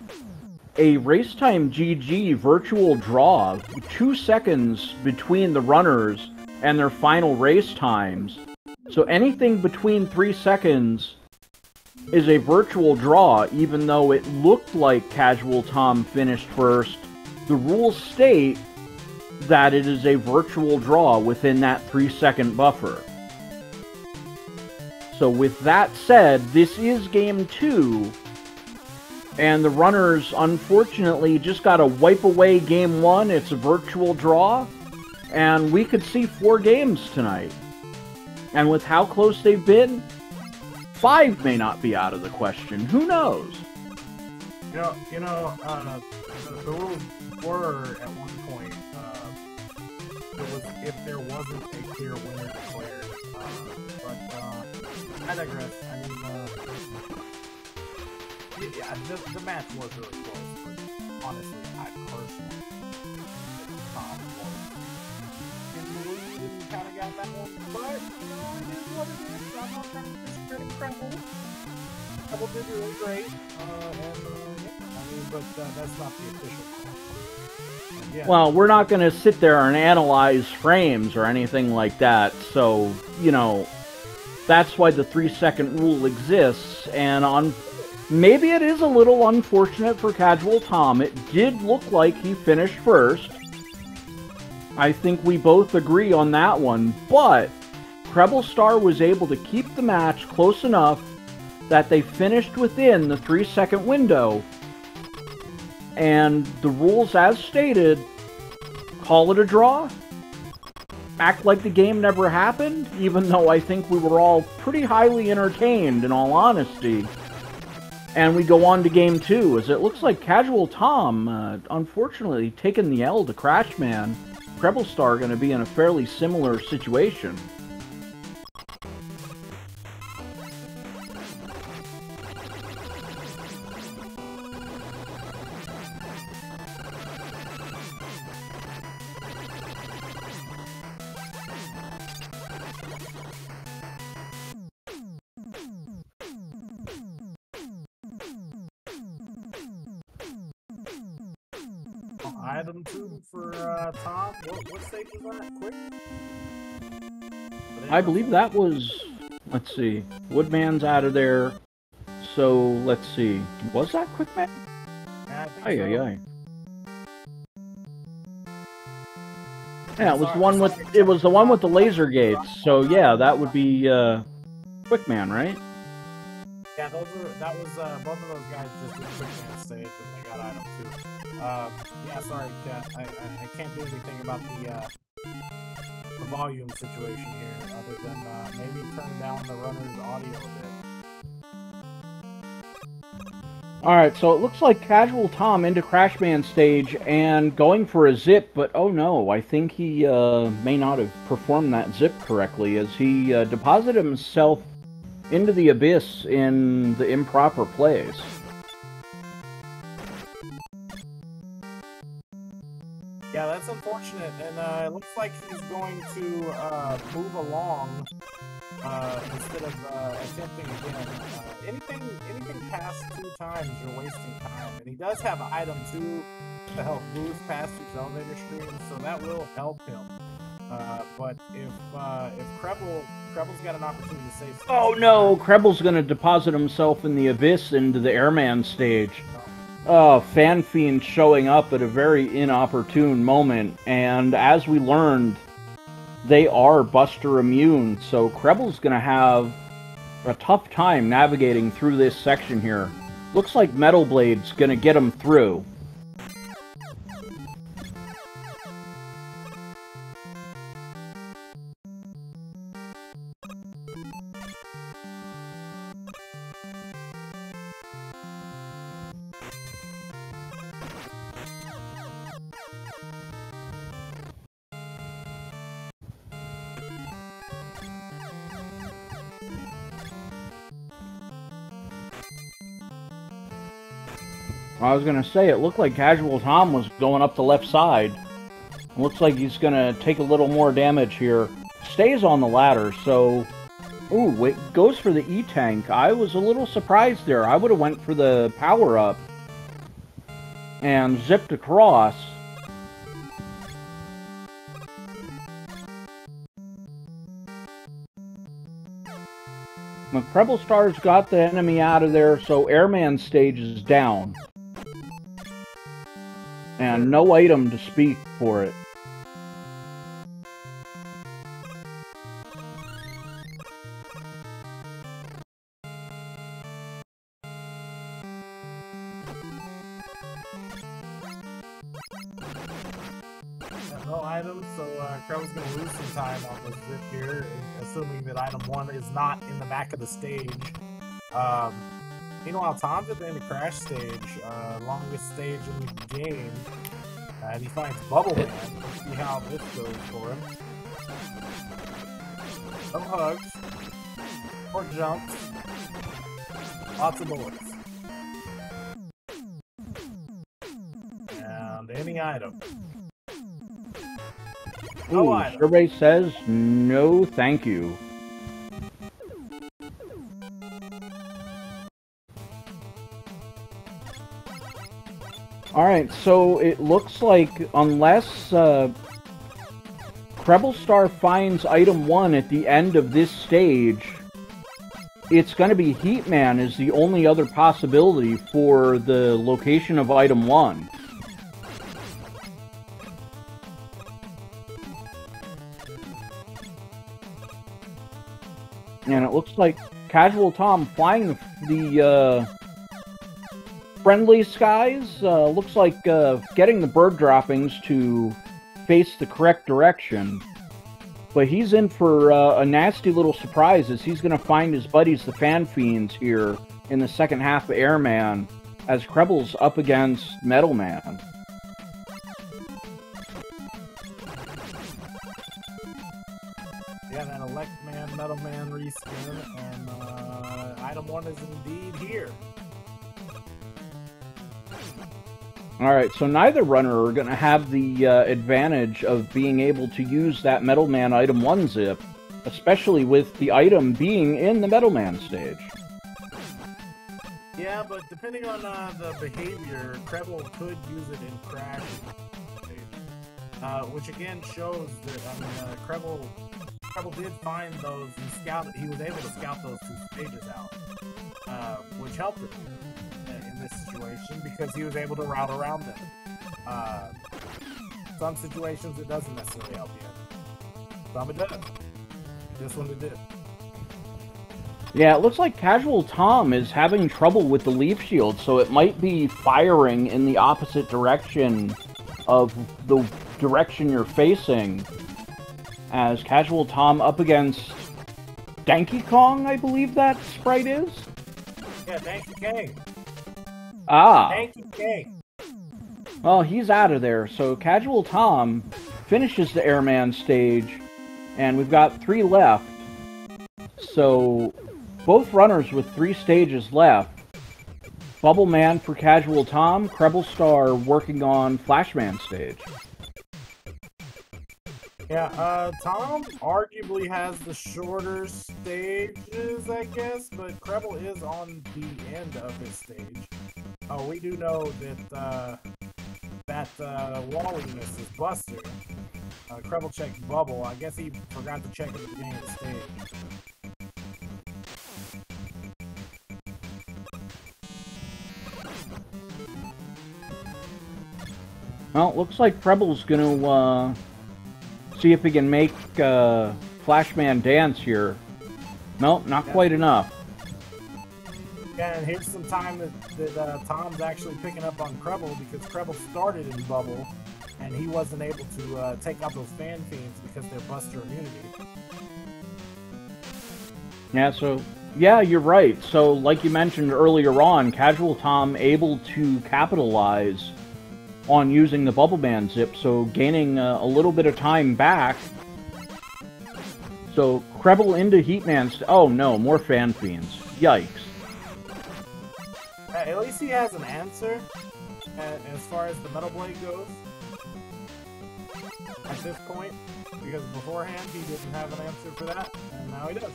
a Racetime GG virtual draw, 2 seconds between the runners and their final race times. So anything between 3 seconds is a virtual draw, even though it looked like Casual Tom finished first. The rules state that it is a virtual draw within that 3-second buffer. So with that said, this is game 2, and the runners unfortunately just got to wipe away game 1. It's a virtual draw, and we could see 4 games tonight. And with how close they've been, 5 may not be out of the question. Who knows? The rules were at one point, if there wasn't a clear winner declared. But I digress. I mean, yeah, the match was really close, but honestly, I personally Tom was in the lead and kind of got that one. But, you know, it is what it is. I'm not trying to discredit Creble. Creble did really great. But that's not the official. Yeah. Well, we're not going to sit there and analyze frames or anything like that, so, you know, that's why the 3-second rule exists, and maybe it is a little unfortunate for Casual Tom. It did look like he finished first. I think we both agree on that one, but CrebleStar was able to keep the match close enough that they finished within the 3-second window. And the rules as stated, call it a draw, act like the game never happened, even though I think we were all pretty highly entertained, in all honesty. And we go on to game 2, as it looks like Casual Tom, unfortunately, taking the L to Crashman. CrebleStar going to be in a fairly similar situation. Item 2 for Tom. What stage was that? Quick? I believe that was, let's see, Woodman's out of there. So, let's see, was that Quick Man? Yeah, I think so. Aye. Yeah, it was the one with the laser gates. So yeah, that would be Quick Man, right? Yeah, both of those guys just did Quick Man stage and they got item 2. Yeah, sorry, Kat. I can't do anything about the volume situation here, other than maybe turn down the runner's audio a bit. Alright, so it looks like Casual Tom into Crashman stage and going for a zip, but oh no, I think he may not have performed that zip correctly, as he deposited himself into the abyss in the improper place. Yeah, that's unfortunate, and it looks like he's going to move along instead of attempting again. Anything past 2 times, you're wasting time, and he does have item 2 to help move past these elevator streams, so that will help him. But if Kreble's got an opportunity to save. Oh no, Kreble's going to deposit himself in the abyss into the airman stage. Oh, Fan Fiend showing up at a very inopportune moment, and as we learned, they are Buster immune, so Kreble's going to have a tough time navigating through this section here. Looks like Metal Blade's gonna get him through. I was gonna say, it looked like Casual Tom was going up the left side. It looks like he's gonna take a little more damage here. Stays on the ladder, so... Ooh, wait, goes for the E-Tank. I was a little surprised there. I would have went for the power-up. And zipped across. But CrebleStar's got the enemy out of there, so Airman stage is down. And no item to speak for it. No items, so Creble's going to lose some time on the zip here, assuming that item 1 is not in the back of the stage. Meanwhile, Tom's at the end of Crash stage, longest stage in the game, and he finds Bubble Man. Let's see how this goes for him. No hugs, or jumps, lots of bullets. And any item. No item. Survey says no thank you. Alright, so it looks like unless CrebleStar finds item 1 at the end of this stage, it's going to be Heatman is the only other possibility for the location of item 1. And it looks like Casual Tom flying the friendly skies. Looks like getting the bird droppings to face the correct direction. But he's in for a nasty little surprise as he's going to find his buddies, the Fan Fiends, here in the second half of Airman, as Kreble's up against Metal Man. Yeah, that Elect Man, Metal Man reskin, and item 1 is indeed here. Alright, so neither runner are going to have the advantage of being able to use that Metal Man item 1 zip, especially with the item being in the Metal Man stage. Yeah, but depending on the behavior, Creble could use it in Crash stage, which again shows that Creble did find those and he was able to scout those 2 stages out, which helped him in this situation because he was able to route around them. Some situations it doesn't necessarily help you. Some it does. This one it did. Yeah, it looks like Casual Tom is having trouble with the leaf shield, so it might be firing in the opposite direction of the direction you're facing. As Casual Tom up against Donkey Kong, I believe that sprite is? Yeah, Donkey Kong. Ah. Donkey Kong. Well, he's out of there, so Casual Tom finishes the Airman stage, and we've got 3 left. So, both runners with 3 stages left. Bubble Man for Casual Tom, CrebleStar working on Flashman stage. Yeah, Tom arguably has the shorter stages, I guess, but Creble is on the end of his stage. We do know that Walliness is Buster. Creble checked Bubble. I guess he forgot to check at the beginning of the stage. Well, it looks like Creble's gonna see if he can make Flashman dance here. Nope, not quite enough. Yeah, and here's some time that Tom's actually picking up on Kreble, because Kreble started in Bubble, and he wasn't able to take out those fan fiends because they're Buster immunity. Yeah, so, yeah, you're right. So, like you mentioned earlier on, Casual Tom able to capitalize on using the Bubble Man Zip, so gaining a little bit of time back. So, Kreble into Heatman... Oh, no, more fan fiends. Yikes. At least he has an answer as far as the Metal Blade goes at this point, because beforehand he didn't have an answer for that, and now he does.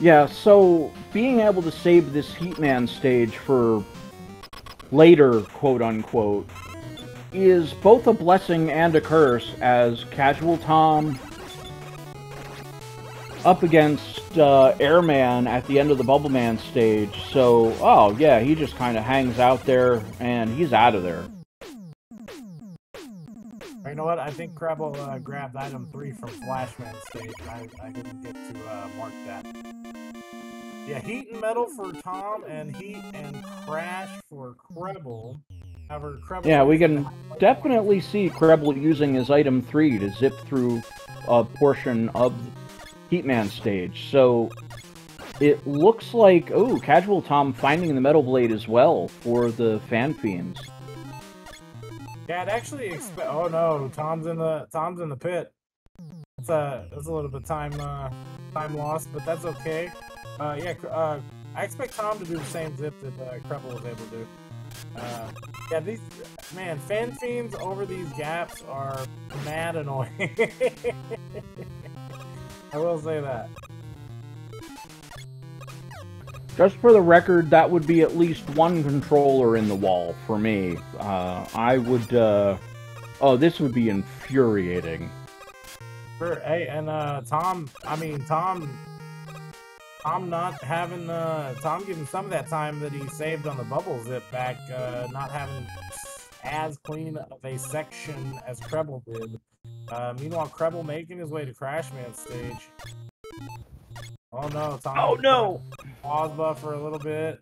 Yeah, so being able to save this Heatman stage for later, quote-unquote, is both a blessing and a curse, as Casual Tom up against Airman at the end of the Bubble Man stage. So, oh yeah, he just kind of hangs out there, and he's out of there. You know what? I think Kreble grabbed item 3 from Flashman stage. I didn't get to mark that. Yeah, Heat and Metal for Tom, and Heat and Crash for Kreble. However, Kreble... Yeah, we can definitely see Kreble using his item 3 to zip through a portion of Heatman stage. So it looks like, oh, Casual Tom finding the Metal Blade as well for the Fan Fiends. Yeah, it actually oh no, Tom's in the pit. That's a little bit time lost, but that's okay. I expect Tom to do the same zip that Kreble was able to do. Yeah, these fan fiends over these gaps are mad annoying. I will say that. Just for the record, that would be at least one controller in the wall for me. I would, oh, this would be infuriating. Sure. Hey, and Tom not having, Tom getting some of that time that he saved on the bubble zip back, not having as clean of a section as Kreble did. Meanwhile, Kreble making his way to Crashman stage. Oh no, Tom. Oh no! Pause buff for a little bit.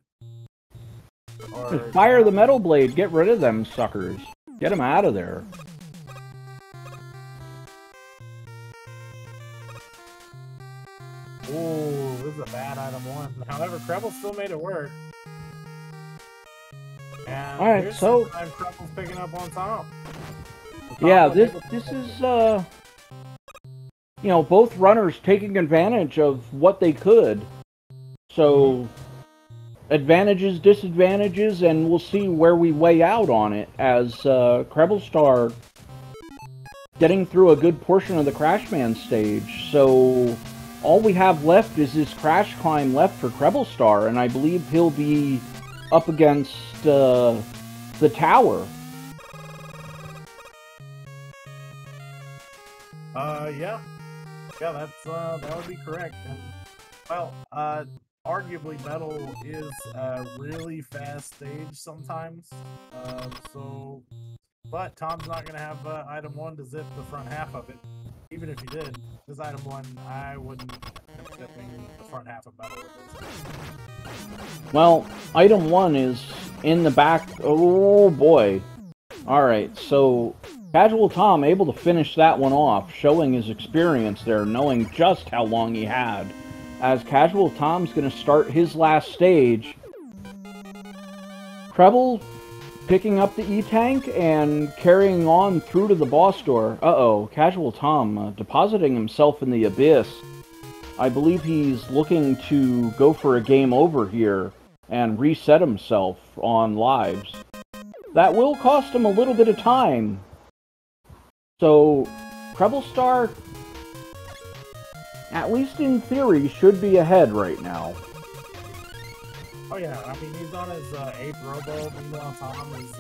Or fire the Metal Blade, get rid of them suckers. Get them out of there. Ooh, this is a bad item 1. However, Kreble still made it work. And alright, so Kreble's picking up on Tom. Yeah, this is you know, both runners taking advantage of what they could. So advantages, disadvantages, and we'll see where we weigh out on it as CrebleStar getting through a good portion of the Crashman stage. So all we have left is this crash climb left for CrebleStar, and I believe he'll be up against the tower. Yeah, that would be correct. And, well, arguably Metal is a really fast stage sometimes. But Tom's not going to have item 1 to zip the front half of it. Even if he did, this item 1, I wouldn't be zipping the front half of Metal with this. Well, item 1 is in the back. Oh boy. Alright, so Casual Tom able to finish that one off, showing his experience there, knowing just how long he had. As Casual Tom's going to start his last stage, Kreble picking up the E-Tank and carrying on through to the boss door. Uh-oh, Casual Tom depositing himself in the abyss. I believe he's looking to go for a game over here and reset himself on lives. That will cost him a little bit of time. So, CrebleStar, at least in theory, should be ahead right now. Oh yeah, I mean, he's on his 8th robo, meanwhile Tom is,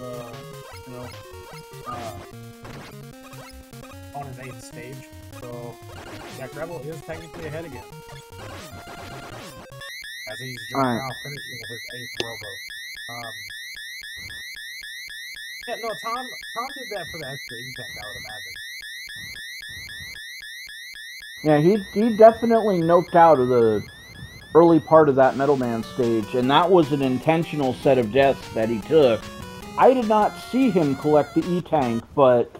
on his 8th stage. So, yeah, Kreble is technically ahead again. As he's just now finishing his 8th robo. Yeah, no, Tom did that for the extra E-Tank, I would imagine. Yeah, he definitely noped out of the early part of that Metal Man stage, and that was an intentional set of deaths that he took. I did not see him collect the E-Tank, but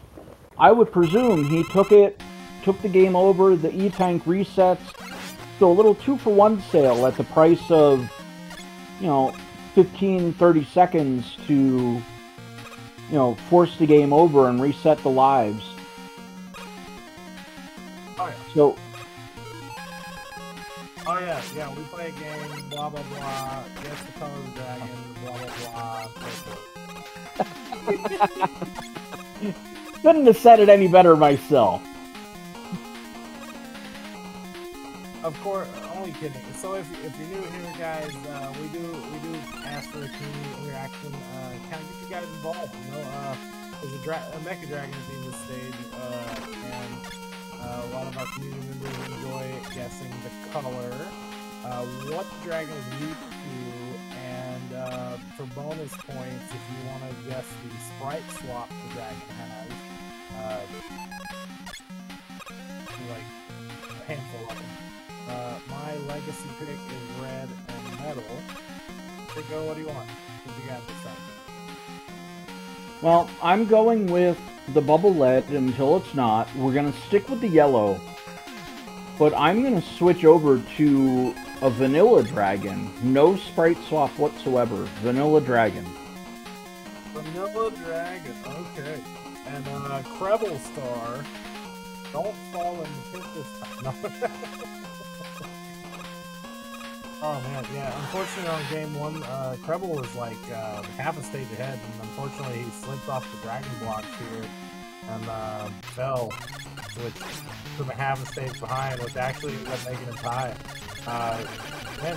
I would presume he took the game over, the E-Tank resets, so a little 2-for-1 sale at the price of, 15, 30 seconds to, force the game over and reset the lives. Oh, yeah. So... Oh yeah, we play a game, blah blah blah, guess the color of the dragon, blah blah blah, Couldn't have said it any better myself. Of course, only kidding. So if you're new here, guys, we do ask for a community interaction, kind of get you guys involved. There's a mecha dragon at the end of the stage, and a lot of our community members enjoy guessing the color, what the dragon is weak to, and for bonus points, if you want to guess the sprite swap the dragon has, like a handful of them. My legacy pick is red and metal. Go, what do you want? What you got this time? Well, I'm going with the bubble lead until it's not. We're going to stick with the yellow. But I'm going to switch over to a vanilla dragon. No sprite swap whatsoever. Vanilla dragon. Vanilla dragon, okay. And CrebleStar. Don't fall in the pit this time. No. Oh man, yeah. Unfortunately, on game 1, Kreble was like half a stage ahead, and unfortunately, he slipped off the dragon blocks here and fell, which put him half a stage behind, which actually ended up making him tie. Man,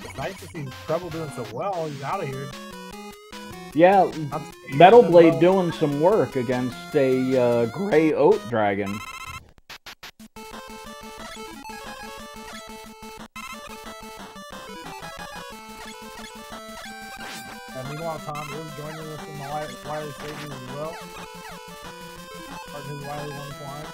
it's nice to see Kreble doing so well. He's out of here. Yeah, Metal Blade doing some work against a gray oat dragon. Meanwhile, Tom is joining us in the Wily stages as well. Part of his Wily 1 flying.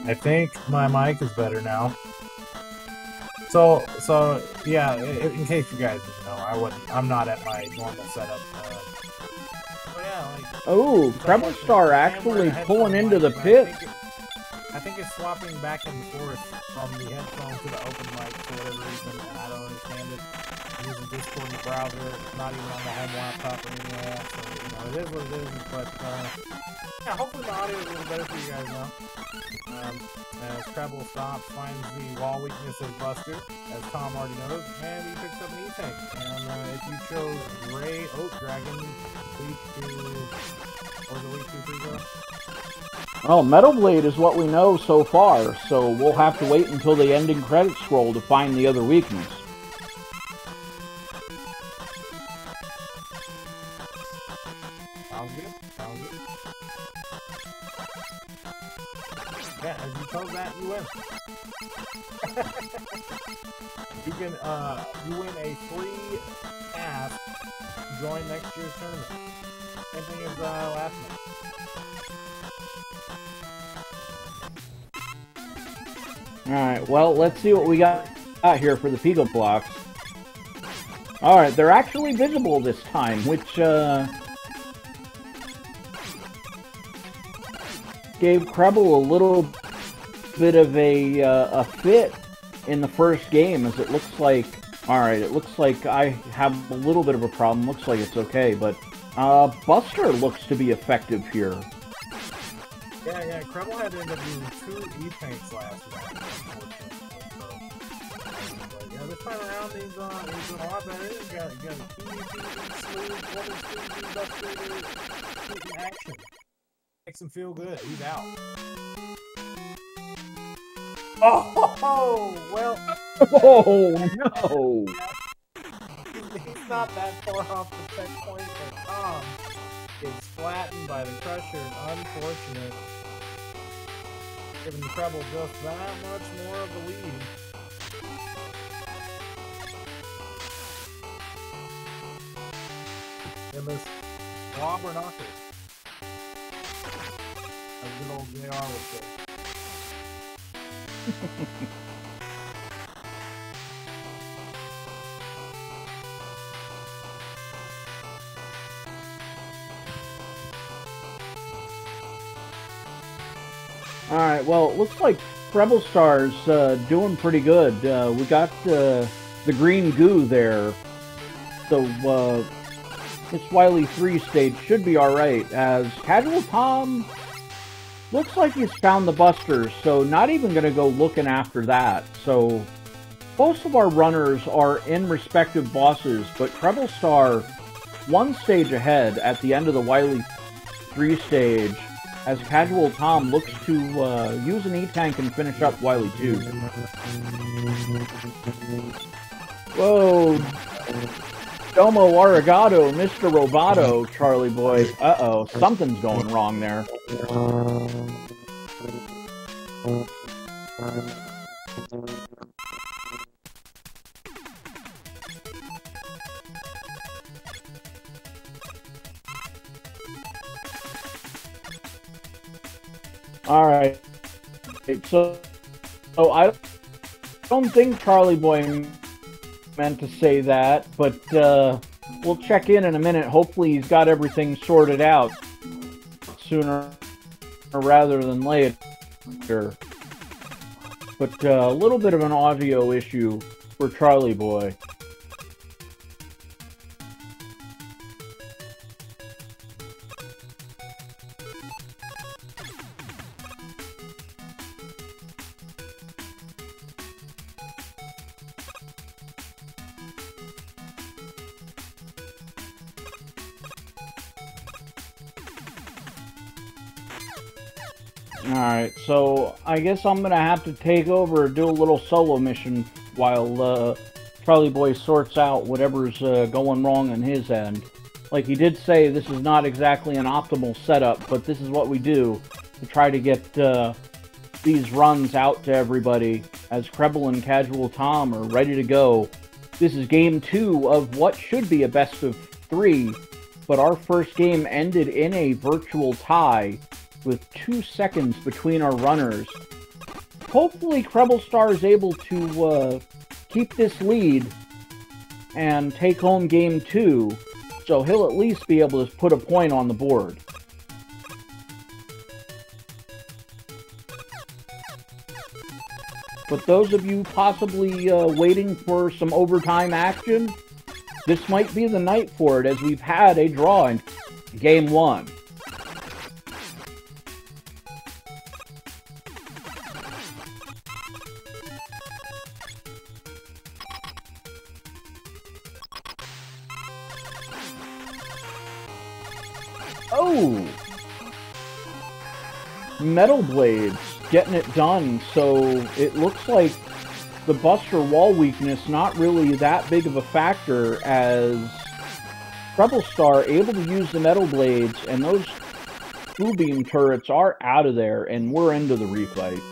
I think my mic is better now. So yeah, in case you guys didn't know, I'm not at my normal setup. Oh, CrebleStar actually pulling into the pit. I think it's swapping back and forth from the headphone to the open mic for whatever reason, and I don't understand it. I'm using Discord in the browser, not even on the home laptop or anything else, so it is what it is, but yeah, hopefully the audio is a little better for you guys now. As Kreble stops, finds the wall weakness of Buster, as Tom already knows, and he picks up an E-Tank. And if you chose Gray Oak Dragon, weak to... Or the weak 2-3 go? Well, Metal Blade is what we know so far, so we'll have to wait until the ending credit scroll to find the other weakness. Sounds good. Sounds good. Yeah, as you chose that, you win. You can, you win a free pass to join next year's tournament. Same thing as last night. Alright, well, let's see what we got here for the Pico blocks. Alright, they're actually visible this time, which, gave Kreble a little bit of a fit in the first game, as it looks like... Alright, it looks like I have a little bit of a problem. Looks like it's okay, but Buster looks to be effective here. Yeah, Kreble had to end up using 2 E-Tanks last round, unfortunately. But yeah, this time around, he's doing a lot better. He's got a key, smooth, Buster, in action. Makes him feel good. He's out. Oh, well. Oh, no. He's not that far off the checkpoint, but Tom is flattened by the Crusher. Unfortunate. Giving the Treble just that much more of the lead. In this Robber Knocker. As good old JR would say. Alright, well, it looks like CrebleStar's doing pretty good. We got the green goo there. So, this Wily 3 stage should be alright, as Casual Tom looks like he's found the busters, so not even going to go looking after that. So, most of our runners are in respective bosses, but CrebleStar one stage ahead at the end of the Wily 3 stage, as Casual Tom looks to use an E-Tank and finish up Wily 2. Whoa! Domo arigato, Mr. Roboto, Charlie boy. Uh-oh, something's going wrong there. Alright, so I don't think Charlie Boy meant to say that, but we'll check in a minute. Hopefully he's got everything sorted out sooner rather than later. But a little bit of an audio issue for Charlie Boy. Alright, so I guess I'm gonna have to take over and do a little solo mission while Charlie Boy sorts out whatever's going wrong on his end. Like he did say, this is not exactly an optimal setup, but this is what we do to try to get these runs out to everybody, as Creble and Casual Tom are ready to go. This is game 2 of what should be a best of 3, but our first game ended in a virtual tie with 2 seconds between our runners. Hopefully CrebleStar is able to keep this lead and take home game 2, so he'll at least be able to put a point on the board. But those of you possibly waiting for some overtime action, this might be the night for it, as we've had a draw in game 1. Oh! Metal Blades getting it done, so it looks like the Buster wall weakness not really that big of a factor, as CrebleStar able to use the Metal Blades, and those Blue Beam turrets are out of there, and we're into the refights.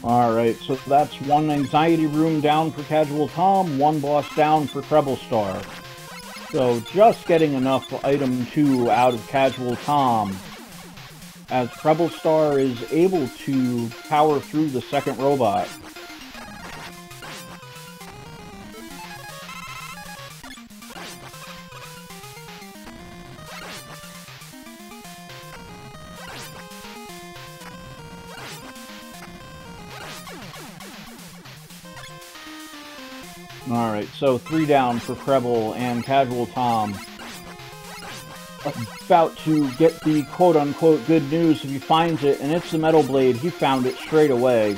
Alright, so that's 1 anxiety room down for Casual Tom, 1 boss down for CrebleStar. So just getting enough item 2 out of Casual Tom, as CrebleStar is able to power through the second robot. Alright, so 3 down for Creble and Casual Tom. about to get the quote-unquote good news if he finds it, and it's the Metal Blade. He found it straight away.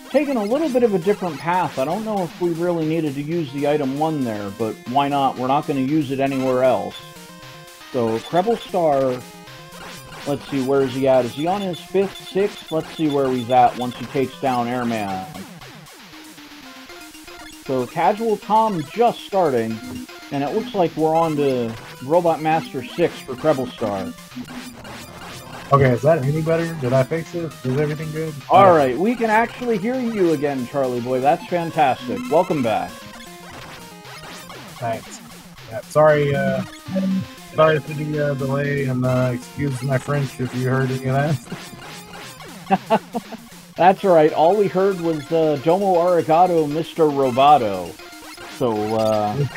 Taking a little bit of a different path. I don't know if we really needed to use the item 1 there, but why not? We're not going to use it anywhere else. So, CrebleStar, let's see, where is he at? Is he on his 5th, 6th? Let's see where he's at once he takes down Airman. So, Casual Tom just starting, and it looks like we're on to Robot Master 6 for CrebleStar. Okay, is that any better? Did I fix it? Is everything good? Alright, we can actually hear you again, Charlie Boy. That's fantastic. Welcome back. Thanks. Yeah, sorry for the delay, and excuse my French if you heard any of that. That's right. All we heard was Domo Arigato, Mr. Roboto. So, Okay.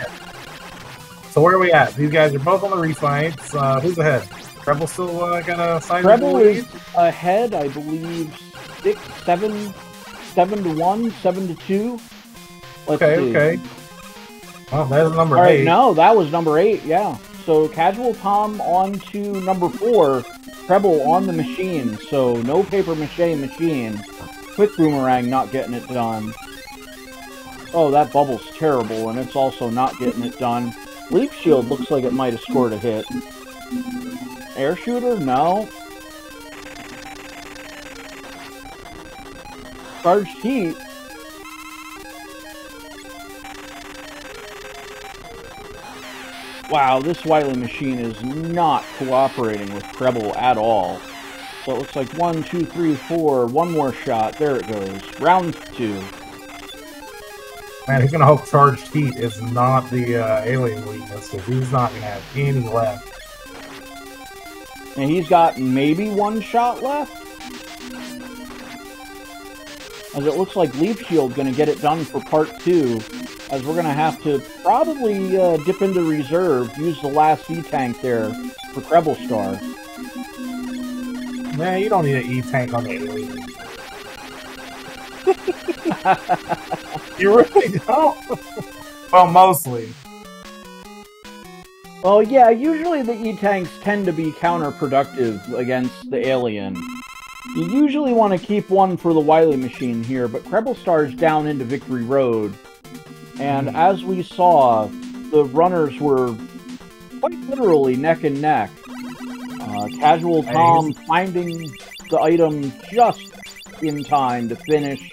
So where are we at? These guys are both on the refights. Who's ahead? Treble still got a side Treble is ahead, I believe, 6, 7, 7 to 1, 7 to 2. Let's see. Okay. Well, that's number 8. All right, no, that was number 8, yeah. So Casual Tom on to number 4, Treble on the machine, so no paper mache machine. Quick Boomerang not getting it done. Oh, that bubble's terrible, and it's also not getting it done. Leaf Shield looks like it might have scored a hit. Air Shooter? No. Charged Heat? Wow, this Wily machine is not cooperating with Treble at all. So it looks like 1, 2, 3, 4, one more shot. There it goes. Round 2. Man, he's gonna hope Charged Heat is not the alien weakness, because he's not gonna have any left. And he's got maybe 1 shot left? As it looks like Leaf Shield gonna get it done for part 2, as we're gonna have to probably dip into reserve, use the last E-Tank there for CrebleStar. Man, you don't need an E-Tank on the alien. You really don't? Well, mostly. Well, yeah, usually the E-Tanks tend to be counterproductive against the alien. You usually want to keep one for the Wily machine here, but CrebleStar's down into Victory Road. And as we saw, the runners were quite literally neck and neck. Casual Tom finding the item just in time to finish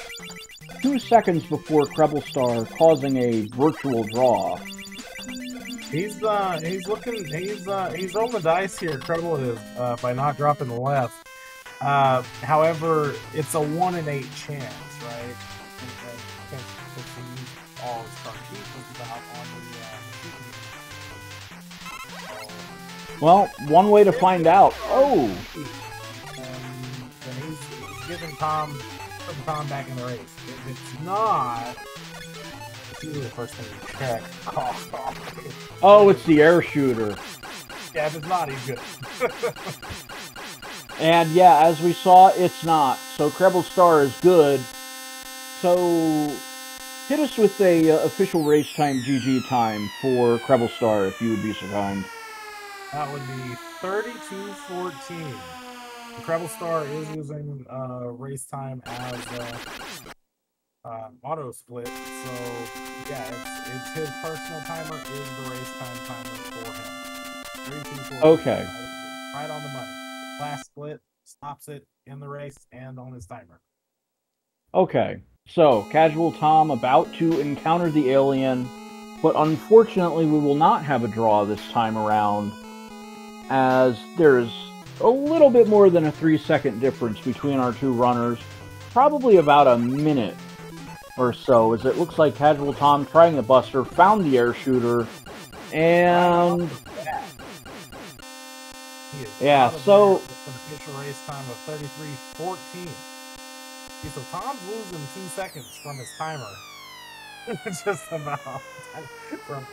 2 seconds before CrebleStar, causing a virtual draw. He's rolling the dice here, Treble is, by not dropping the left. However, it's a 1 in 8 chance, right? All his car sheet was about on the Well, one way to find out. Oh! And he's putting Tom back in the race. If it's not, it's usually the first thing you check. Oh, it's the air shooter. Yeah, if it's not, he's good. And yeah, as we saw, it's not. So CrebleStar is good. So hit us with a official race time GG time for CrebleStar, if you would be so kind. That would be 32:14. CrebleStar is using race time as auto split, so yeah, it's his personal timer is the race time timer for him. 32:14. Okay. Right on the money. Last split stops it in the race and on his timer. Okay, so Casual Tom about to encounter the alien, but unfortunately we will not have a draw this time around, as there's a little bit more than a 3-second difference between our two runners, probably about a minute or so, as it looks like Casual Tom trying the Buster, found the air shooter, and yeah, so with an official race time of 33:14. So Tom's losing 2 seconds from his timer, just about from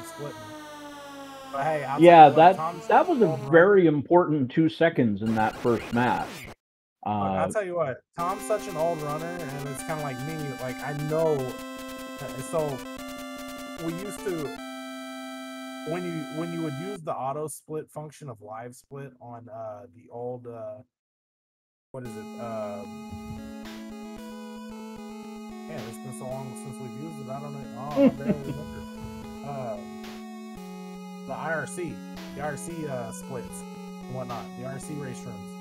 splitting. But hey, yeah, that was a very important 2 seconds in that first match. I'll tell you what, Tom's such an old runner, and it's kind of like me. Like, I know, so we used to, when you would use the auto split function of live split on the old, what is it? Man, it's been so long since we've used it. I don't know. Oh, I barely remember. The IRC splits and whatnot, the IRC race rooms.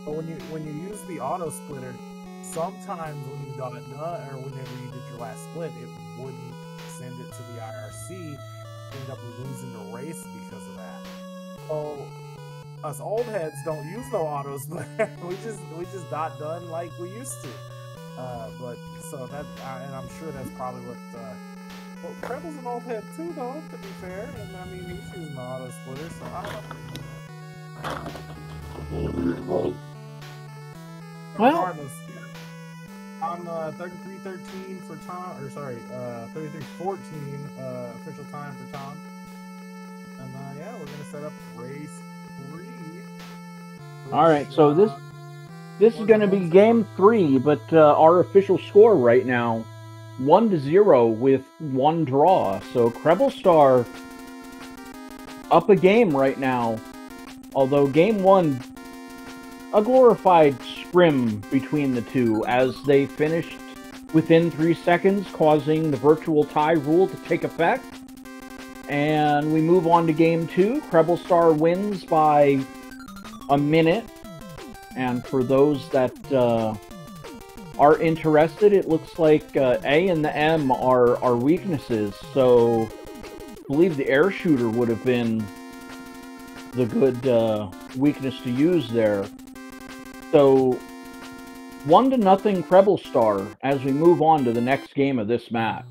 But when you use the auto splitter, sometimes when you got it done, or whenever you did your last split, it wouldn't send it to the IRC. End up losing the race because of that. So us old heads don't use no auto splitter. we just got done like we used to. But so that, and I'm sure that's probably what. Well, Creble's an old head too, though. To be fair, and I mean he's using the auto splitter, so I don't know. Well, Regardless, I'm 33:13 for Tom, or sorry, 33:14 official time for Tom. And yeah, we're gonna set up race 3. all right, so this is going to be game 3, but our official score right now, 1-0 with 1 draw. So CrebleStar up a game right now. Although game 1, a glorified scrim between the two as they finished within 3 seconds, causing the virtual tie rule to take effect. And we move on to game 2. CrebleStar wins by a minute. And for those that are interested, it looks like A and the M are weaknesses. So I believe the air shooter would have been the good weakness to use there. So 1-0 CrebleStar as we move on to the next game of this match.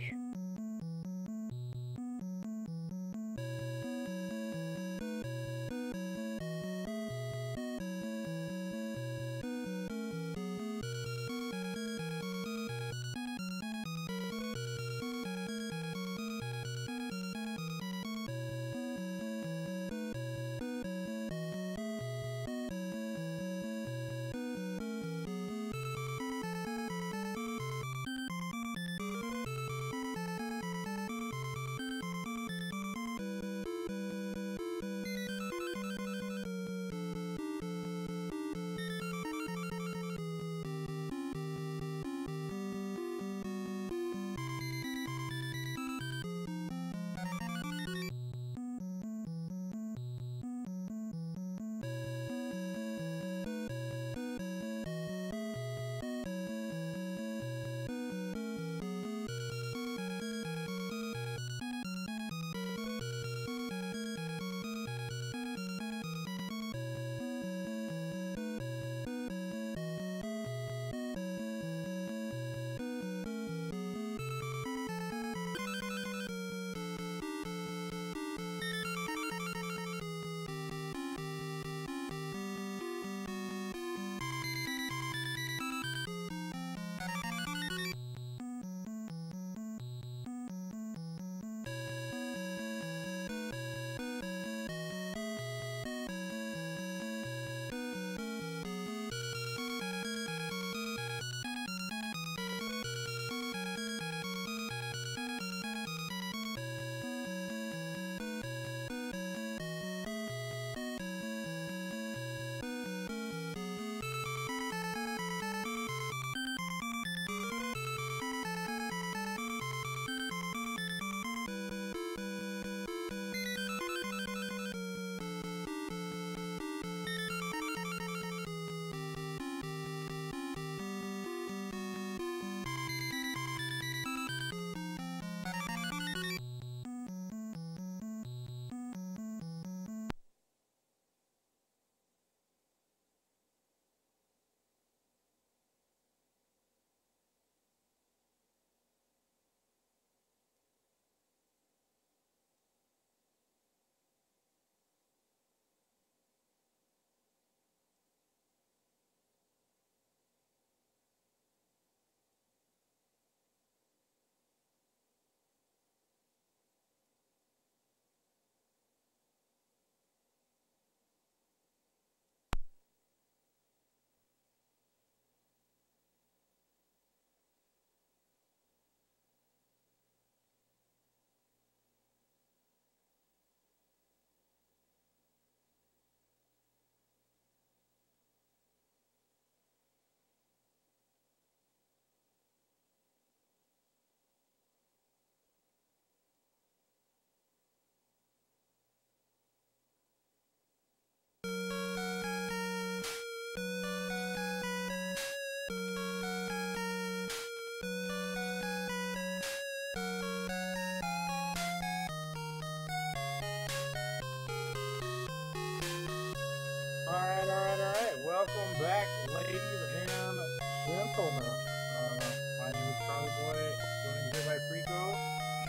back, ladies and gentlemen. My name is Charlie Boy, joined here by Frico.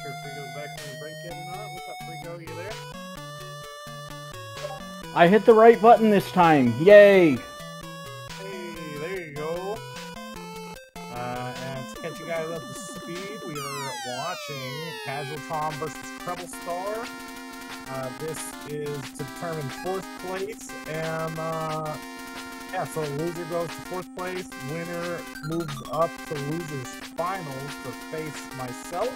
Sure Frico's back from the break yet or not. What's up, Frico? You there? I hit the right button this time. Yay! Hey, there you go. And to catch you guys up to speed, we are watching Casual Tom versus CrebleStar. This is to determine 4th place, and yeah, so loser goes to 4th place, winner moves up to losers finals to face myself.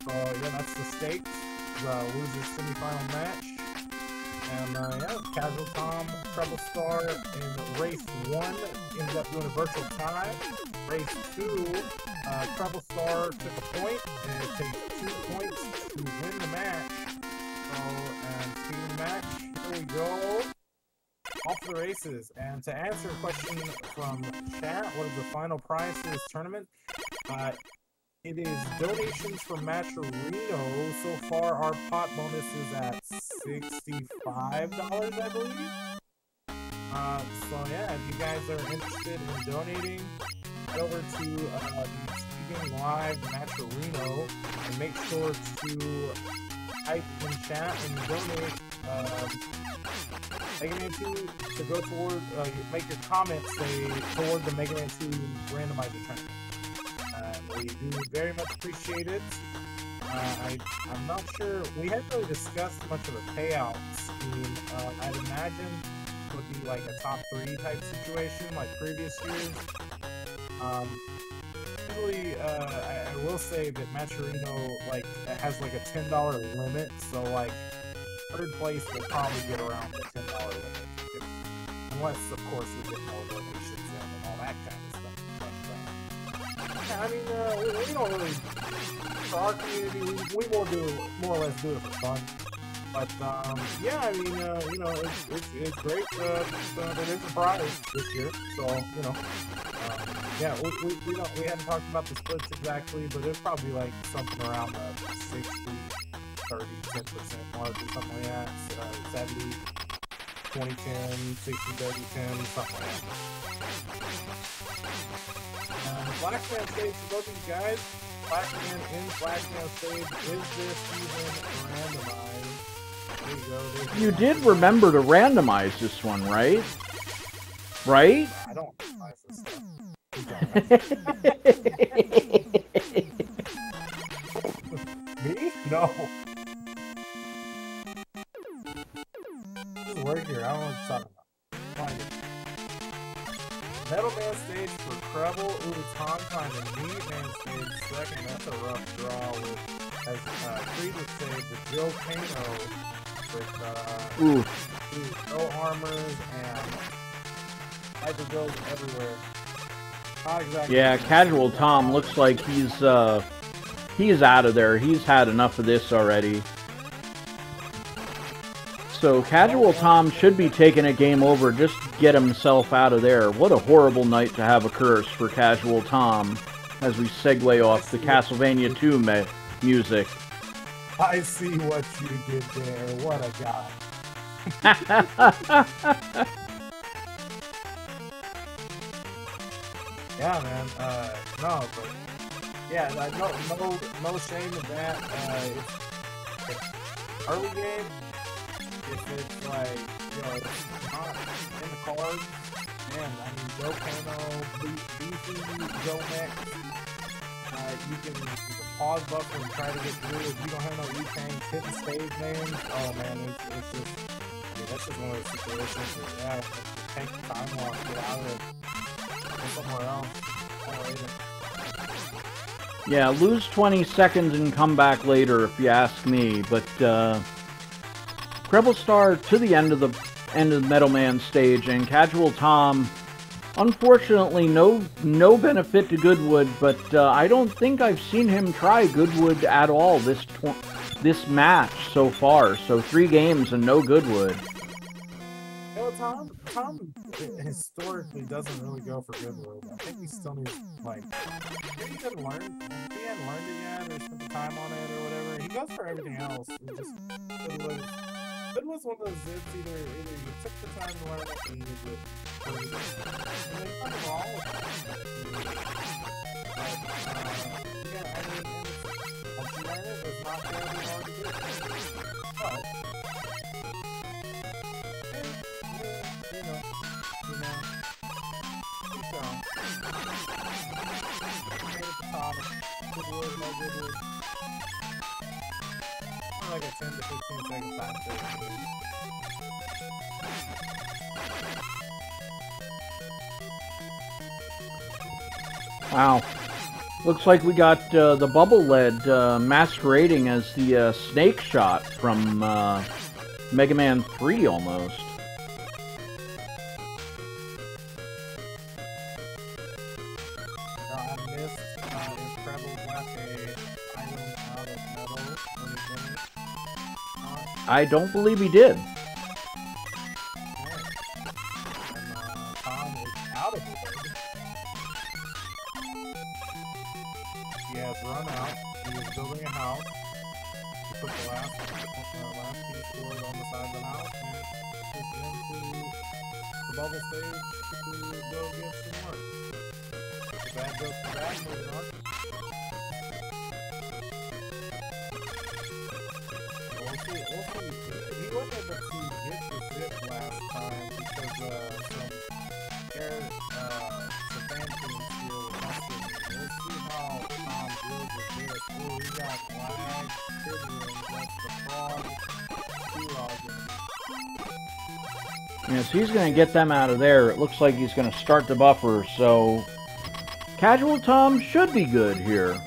So yeah, that's the stakes, the losers semi-final match. And yeah, Casual Tom, CrebleStar in race 1 ended up doing a virtual tie. Race 2, CrebleStar took a point, and it takes 2 points to win the match. So, and speaking of the match, here we go. Off the races. And to answer a question from chat, what is the final prize for this tournament? It is donations for Matcherino. So far, our pot bonus is at $65, I believe. So yeah, if you guys are interested in donating, head over to the Speedgaming Live Matcherino and make sure to type in chat and donate Mega Man 2 to go toward, make your comments say toward the Mega Man 2 randomizer tournament. We do very much appreciate it. I'm not sure, we haven't really discussed much of a payout scheme. I'd imagine it would be like a top 3 type situation like previous years. Usually, I will say that Matcherino like has like a $10 limit, so like 3rd place will probably get around the $10 limit, unless of course we get more donations and all that kind of stuff. But, I mean, we don't really, for our community, we will do more or less do it for fun. But yeah, I mean, you know, it's great that there's a prize this year. So you know, yeah, we hadn't talked about the splits exactly, but it's probably like something around the 60, 30, 10% mark or something like that. 70, 20, 10, 60, 30, 10, something like that. Flashman stage for both of you guys. Flashman in Flashman stage. Is this even randomized? There you go. You did remember to randomize this one, right? Right? I don't randomize this stuff. Me? No. This is work here. I don't know what you're talking about. Find it. Metal Man stage for Creble. Ooh, Tom kind of Meat Man stage second. That's a rough draw with, as Creed would say, the Joe Kano with no armors and hyper goes everywhere. Not exactly. Yeah, Casual Tom looks like he's out of there. He's had enough of this already. So Casual Tom should be taking a game over just to get himself out of there. What a horrible night to have a curse for Casual Tom as we segue off the Castlevania 2 music. I see what you did there. What a guy. Yeah, man. No, but yeah, no shame in that. It's early game. If it's like, you know, it's not in the cards, man, I mean, Joe Kano, beefy Joe Max, you can pause buffer and try to get through. If you don't have no E-Tanks, hitting stage names, oh man, it's just, yeah, that's just one of those situations where, yeah, just take the time off, get out of it, go somewhere else, later. Yeah, lose 20 seconds and come back later if you ask me, but CrebleStar to the end of the Metal Man stage, and Casual Tom, unfortunately, no benefit to Goodwood, but I don't think I've seen him try Goodwood at all this match so far. So 3 games and no Goodwood. You know, Tom historically doesn't really go for Goodwood. I think he still needs, like, maybe he hadn't learned it yet, or spent the time on it, or whatever. He goes for everything else. He just, it was one of those zips, either you took the time to learn it or you did it. And they kind of all of them. Yeah, I mean, once you learn it, it's not terribly hard to do. But, you know. So, made at the top, good wood, no good wood. Like a 10 to 15 second time save. Wow. Looks like we got the bubble lead masquerading as the snake shot from Mega Man 3 almost. I missed if Treble got a item out of metal when he finished. I don't believe he did. Tom is out of it. He has run out. He was building a house. He put the last piece forward on the side of the house and just into the bubble stage to go get some work. The bad goes to bad, moving on. We'll see. He wasn't able to get the zip last time because some fan things here were messing. We'll see how Tom deals with this. Ooh, he got lag, triggering, that's the frog, two-logging. Yeah, so he's going to get them out of there. It looks like he's going to start the buffer, so Casual Tom should be good here.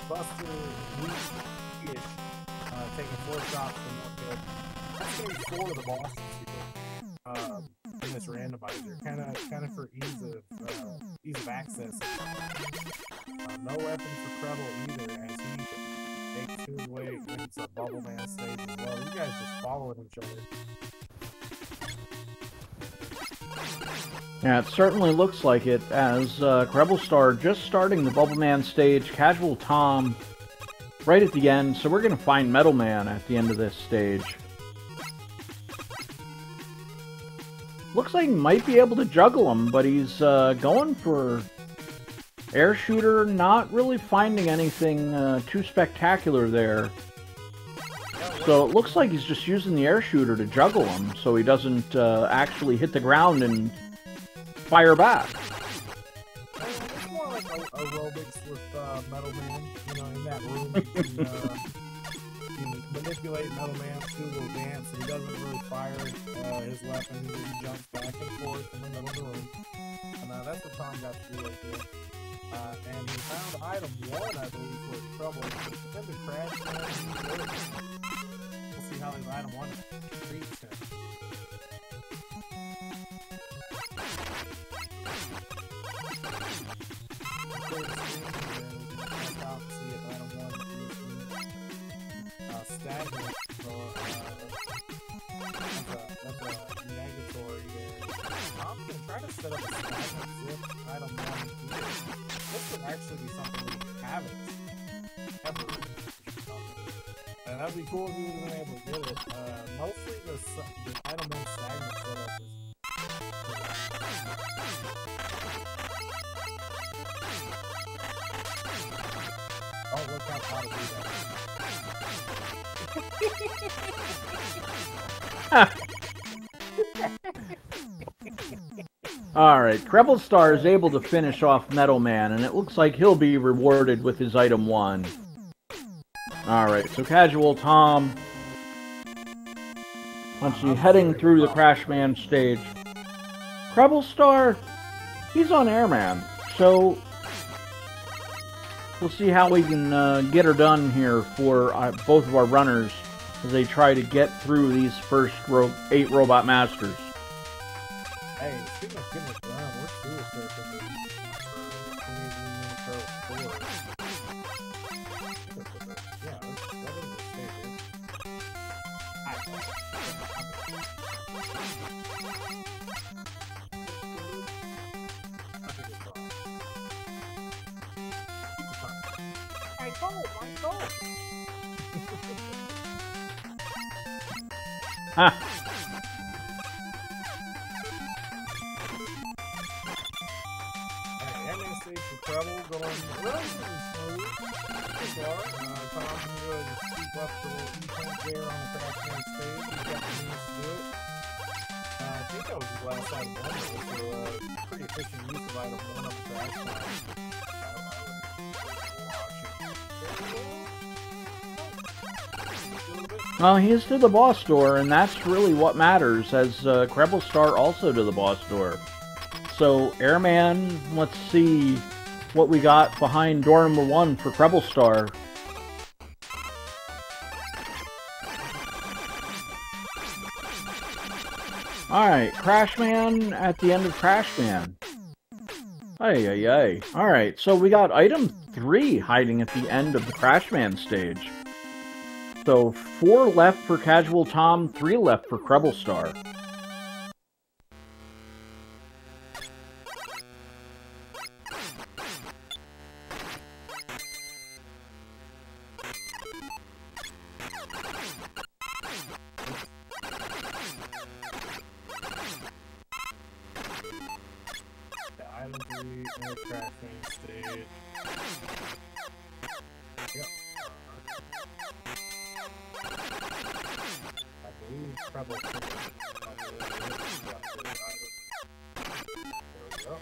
Buster weak-ish, taking 4 shots from 1 hit. That's going to be 4 of the bosses here in this randomizer, kind of for ease of access. No weapon for Treble either, as he takes his way into a Bubble Man stage as well. You guys just following each other. Yeah, it certainly looks like it, as CrebleStar just starting the Bubble Man stage, Casual Tom right at the end, so we're going to find Metal Man at the end of this stage. Looks like he might be able to juggle him, but he's going for air shooter, not really finding anything too spectacular there. So it looks like he's just using the air shooter to juggle him, so he doesn't actually hit the ground and fire back. It's more like aerobics with Metal Man. You know, in that room, you can manipulate Metal Man to do a little dance, and he doesn't really fire his weapon. He jumps back and forth in the middle of the room. And that's what Tom got to do right there. And he found item 1, I believe, for Trouble. It's in the crash man. We'll see how his item 1 treats him. See if item 1 is stagnant, so that's a negatory there. I'm going to try to set up a stagnant zip item 1 here. This would actually be something we haven't ever done. And that'd be cool if we would have been able to get it. Mostly the item 1 stagnant setup is oh, look how to do that. Alright, CrebleStar is able to finish off Metal Man, and it looks like he'll be rewarded with his item 1. Alright, so Casual Tom, actually heading through the Crash Man stage. CrebleStar, he's on Airman, so we'll see how we can get her done here for both of our runners as they try to get through these first 8 Robot Masters. Hey, speaking of getting it done, we're through it there for the yeah, let's Ha! Alright, stage for Treble going relatively smooth so far. Tom's going to go ahead and scoop up the little E-point there on the Crashman stage. He's got the means to do it. I think that was his last item one, so pretty efficient use of item one on the Crashman. Well, he is to the boss door, and that's really what matters, as CrebleStar also to the boss door. So, Airman, let's see what we got behind door number 1 for CrebleStar. Alright, Crashman at the end of Crashman. Ay, ay, ay. Alright, so we got item 3 hiding at the end of the Crashman stage. So, 4 left for Casual Tom, 3 left for CrebleStar. Item 3 in the Crashman stage. Yep. I believe Treble there we go.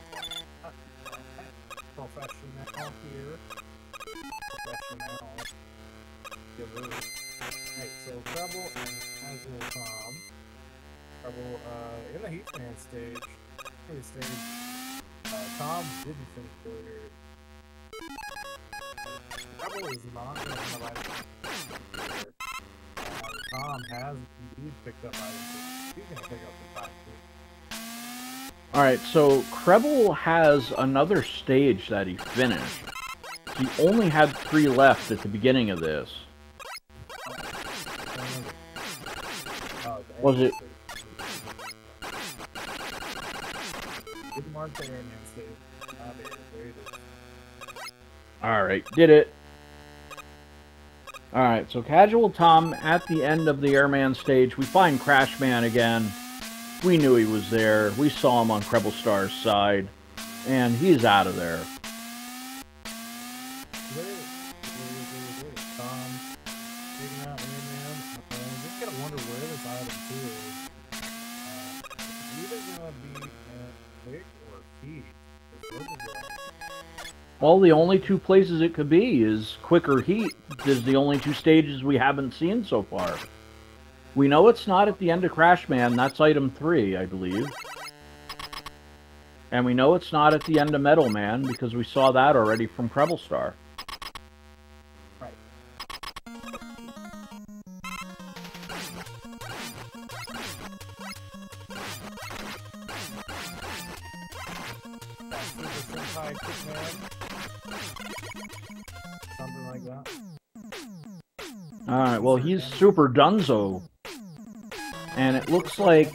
Professional here. Professional. Alright, so Treble and Casual Tom. Treble in the Heatman stage. Tom didn't finish earlier. Treble is not going to have items. Tom has indeed picked up items. He's going to pick up the top 2. Alright, so Creble has another stage that he finished. He only had 3 left at the beginning of this. Was it? Good mark there, Nancy. Alright, did it. Alright, so Casual Tom at the end of the Airman stage. We find Crashman again. We knew he was there. We saw him on CrebleStar's side. And he's out of there. Tom taking out Airman. I'm just gonna wonder where this item 2 is. It's either gonna be quick or heat. Well, the only 2 places it could be is quick or heat. Is the only 2 stages we haven't seen so far. We know it's not at the end of Crashman. That's item 3, I believe. And we know it's not at the end of Metal Man because we saw that already from CrebleStar. Right. Something like that. Alright, well, he's Super Dunzo. And it looks like...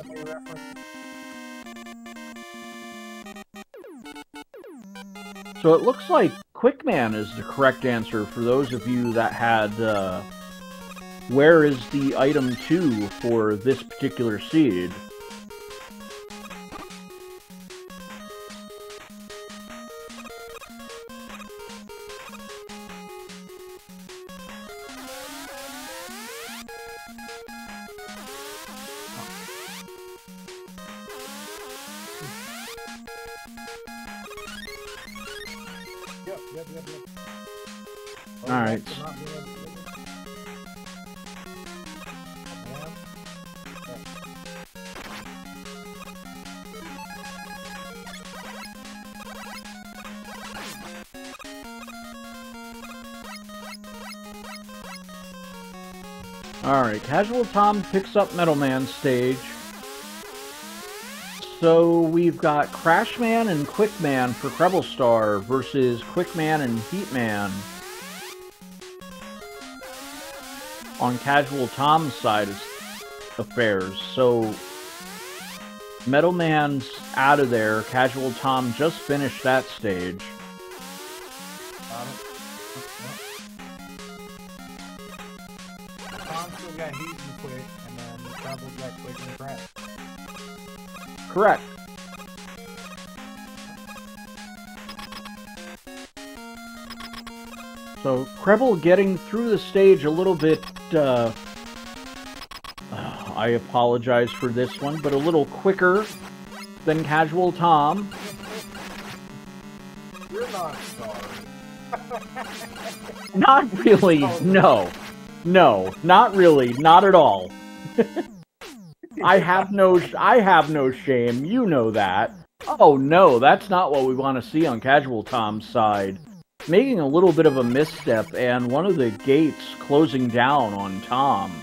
So it looks like Quickman is the correct answer for those of you that had, where is the item 2 for this particular seed? Yep. Alright. Alright, Casual Tom picks up Metal Man stage. So we've got Crashman and Quickman for CrebleStar versus Quickman and Heatman on Casual Tom's side of affairs. So Metal Man's out of there. Casual Tom just finished that stage. got heat and quick, and then Treble's got quick and crash. Correct. So, Creble getting through the stage a little bit, I apologize for this one, but a little quicker than Casual Tom. You're not sorry. Not really, no. No, not really, not at all. I have no shame, you know that. Oh no, that's not what we want to see on Casual Tom's side. Making a little bit of a misstep and one of the gates closing down on Tom.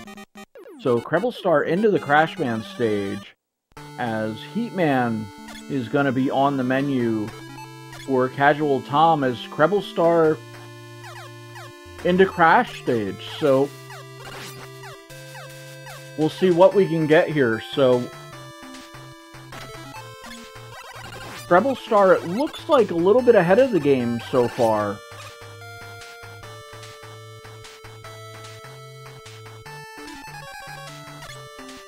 So CrebleStar into the Crashman stage as Heatman is going to be on the menu for Casual Tom as CrebleStar into Crash stage. So we'll see what we can get here. So CrebleStar, it looks like a little bit ahead of the game so far.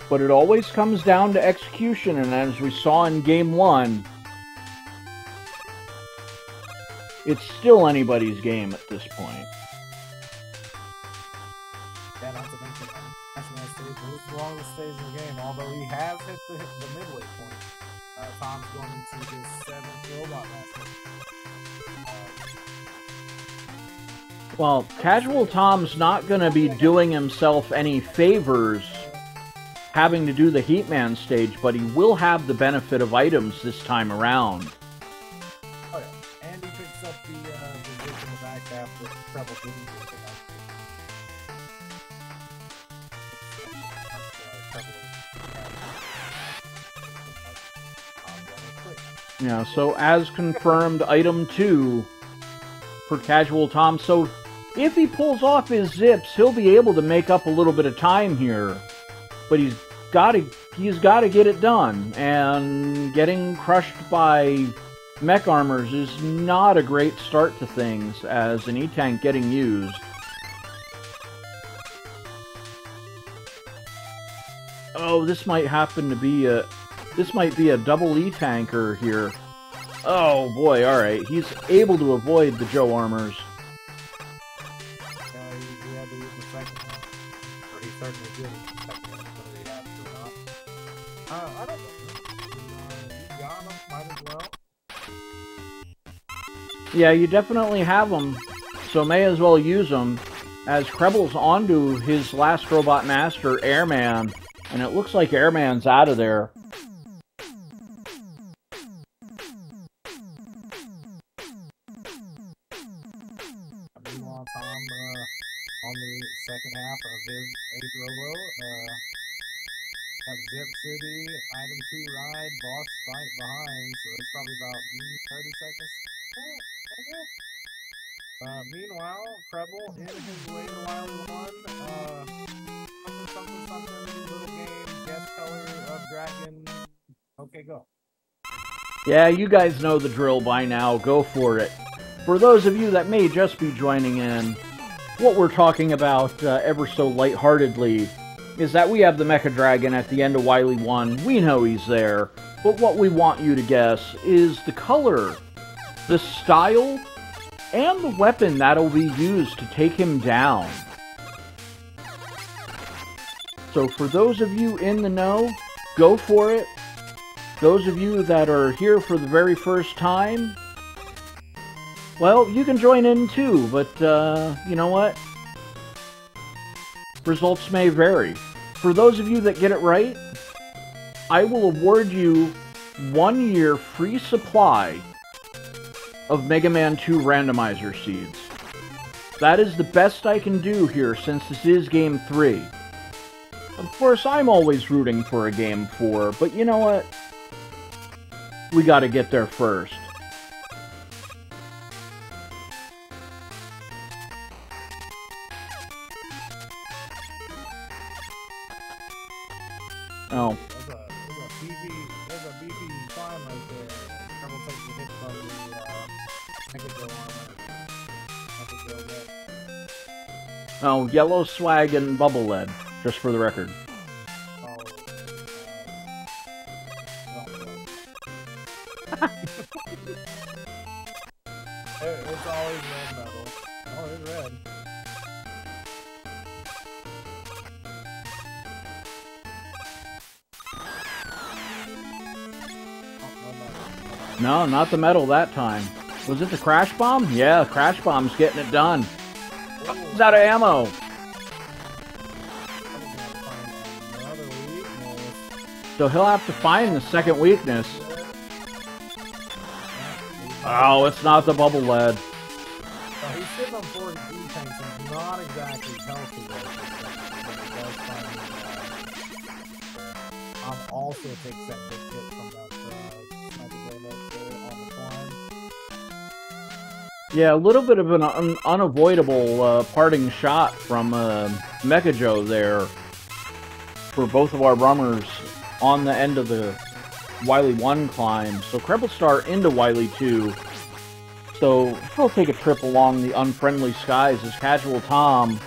But it always comes down to execution, and as we saw in Game 1, it's still anybody's game at this point. Yeah, not to mention, Crashman stage is the longest stage in the game, although he has hit the midway point. Tom's going into his 7th robot master. Well, Casual Tom's not going to be doing himself any favors having to do the Heatman stage, but he will have the benefit of items this time around. Oh yeah, and he picks up the zip in the back half with Treble didn't do anything else. Yeah, so as confirmed, item 2 for Casual Tom. So if he pulls off his zips, he'll be able to make up a little bit of time here. But he's got to get it done, and getting crushed by mech armors is not a great start to things as an E-Tank getting used. Oh, this might happen to be a double E-Tanker here. Oh boy, alright, he's able to avoid the Joe armors. He had to use the second one. Or he certainly did use the second one, whether he had to or not. I don't know. You got him, might as well. Yeah, you definitely have them, so may as well use them, as Kreble's onto his last Robot Master, Airman, and it looks like Airman's out of there. Meanwhile, Tom, on the second half of his 8th robo, have Zip City, Item 2 Ride, Boss Fight behind, so it's probably about 30 seconds. Meanwhile, Creble in his way to Wild 1, something, little game, guest color of Dragon. Okay, go. Yeah, you guys know the drill by now, go for it. For those of you that may just be joining in, what we're talking about ever so lightheartedly is that we have the Mecha Dragon at the end of Wily 1. We know he's there, but what we want you to guess is the color, the style, and the weapon that'll be used to take him down. So for those of you in the know, go for it. Those of you that are here for the very first time, well, you can join in too, but you know what? Results may vary. For those of you that get it right, I will award you 1 year free supply of Mega Man 2 Randomizer seeds. That is the best I can do here since this is Game 3. Of course, I'm always rooting for a Game 4, but you know what? We gotta get there first. Oh. There's a beefy climb right there. Treble takes the hit from the Mega armor. Oh, Yellow Swag and Bubble Lead. just for the record. Oh. It's always red metal. Oh, it's red. No, not the metal that time. Was it the crash bomb? Yeah, crash bomb's getting it done. He's out of ammo. So he'll have to find the second weakness. Oh, it's not the bubble lead. He's sitting on 40 tanks and not exactly healthy right. Also takes that big hit from that sniper grenade on the climb. Yeah, a little bit of an unavoidable parting shot from Mecha Joe there for both of our runners on the end of the Wily 1 climb. So CrebleStar into Wily 2. So he'll take a trip along the unfriendly skies as Casual Tom.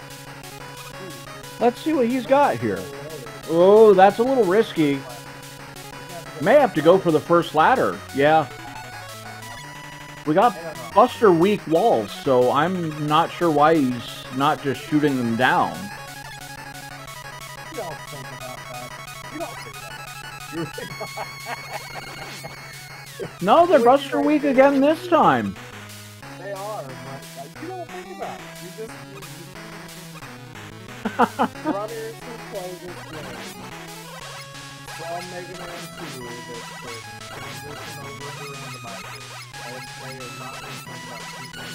Let's see what he's got here. Oh, that's a little risky. May have to go for the first ladder. Yeah. We got Buster weak walls, so I'm not sure why he's not just shooting them down. You don't think about that. You don't think that. You think No, they're Buster weak again this time. They are, but you don't think about it. You just runners who play this game from Mega Man 2 that transition over to Randomizer. I would say is not anything about keeping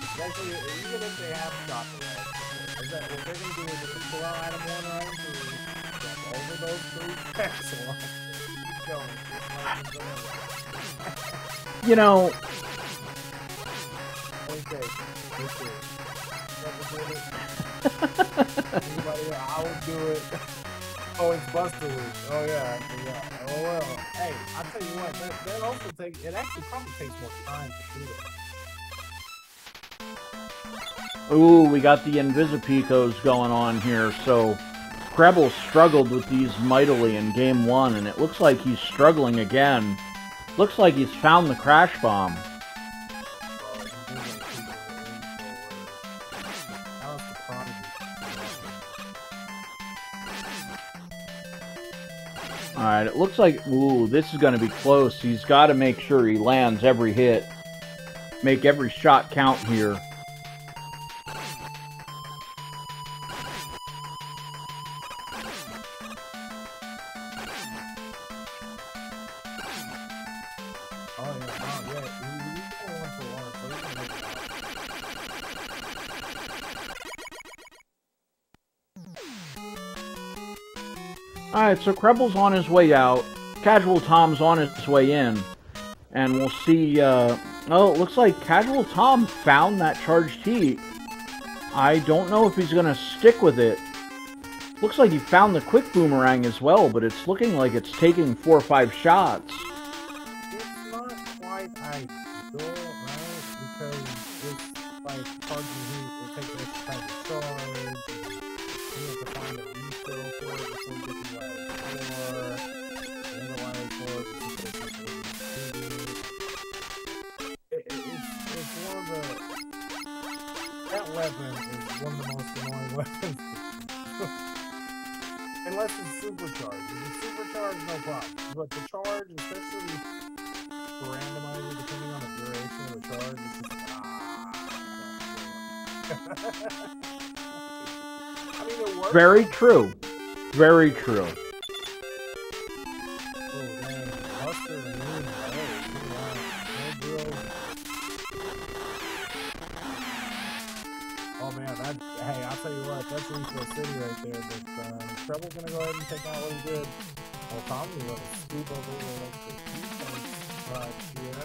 especially even if they have shot the right. Is that what they're going to do is just pull out item 1 right to jump over those 3 tracks or keep going. You know, Okay. Anybody, I would do it. Oh, it's Buster Week. Oh, yeah. Oh, well. Hey, I'll tell you what, that also takes, it actually probably takes more time to shoot it. ooh, we got the Invisipicos going on here, so Kreble struggled with these mightily in Game 1, and it looks like he's struggling again. Looks like he's found the crash bomb. Alright, it looks like, ooh, this is going to be close. He's got to make sure he lands every hit. Make every shot count here. Alright, so Kreble's on his way out. Casual Tom's on his way in. And we'll see, oh, it looks like Casual Tom found that charged heat. I don't know if he's going to stick with it. Looks like he found the quick boomerang as well, but it's looking like it's taking 4 or 5 shots. It's not quite ideal, right? Because it's like charging heat, it takes extra time to charge. You have to find a refill for it before you get to Wily 4. And the Wily 4 it's one of the... That weapon is one of the most annoying weapons. Unless it's supercharged. If it's supercharged, no problem. But the charge, especially for Randomizer, depending on the duration of the charge, it's just I mean, it works. Very true. Very true. Oh, dang. Buster the moon. Oh, man. Hey, I'll tell you what. That's Refill City right there. But Kreble's going to go ahead and take out what he did. Well, Tom's going to scoop over like the defense here.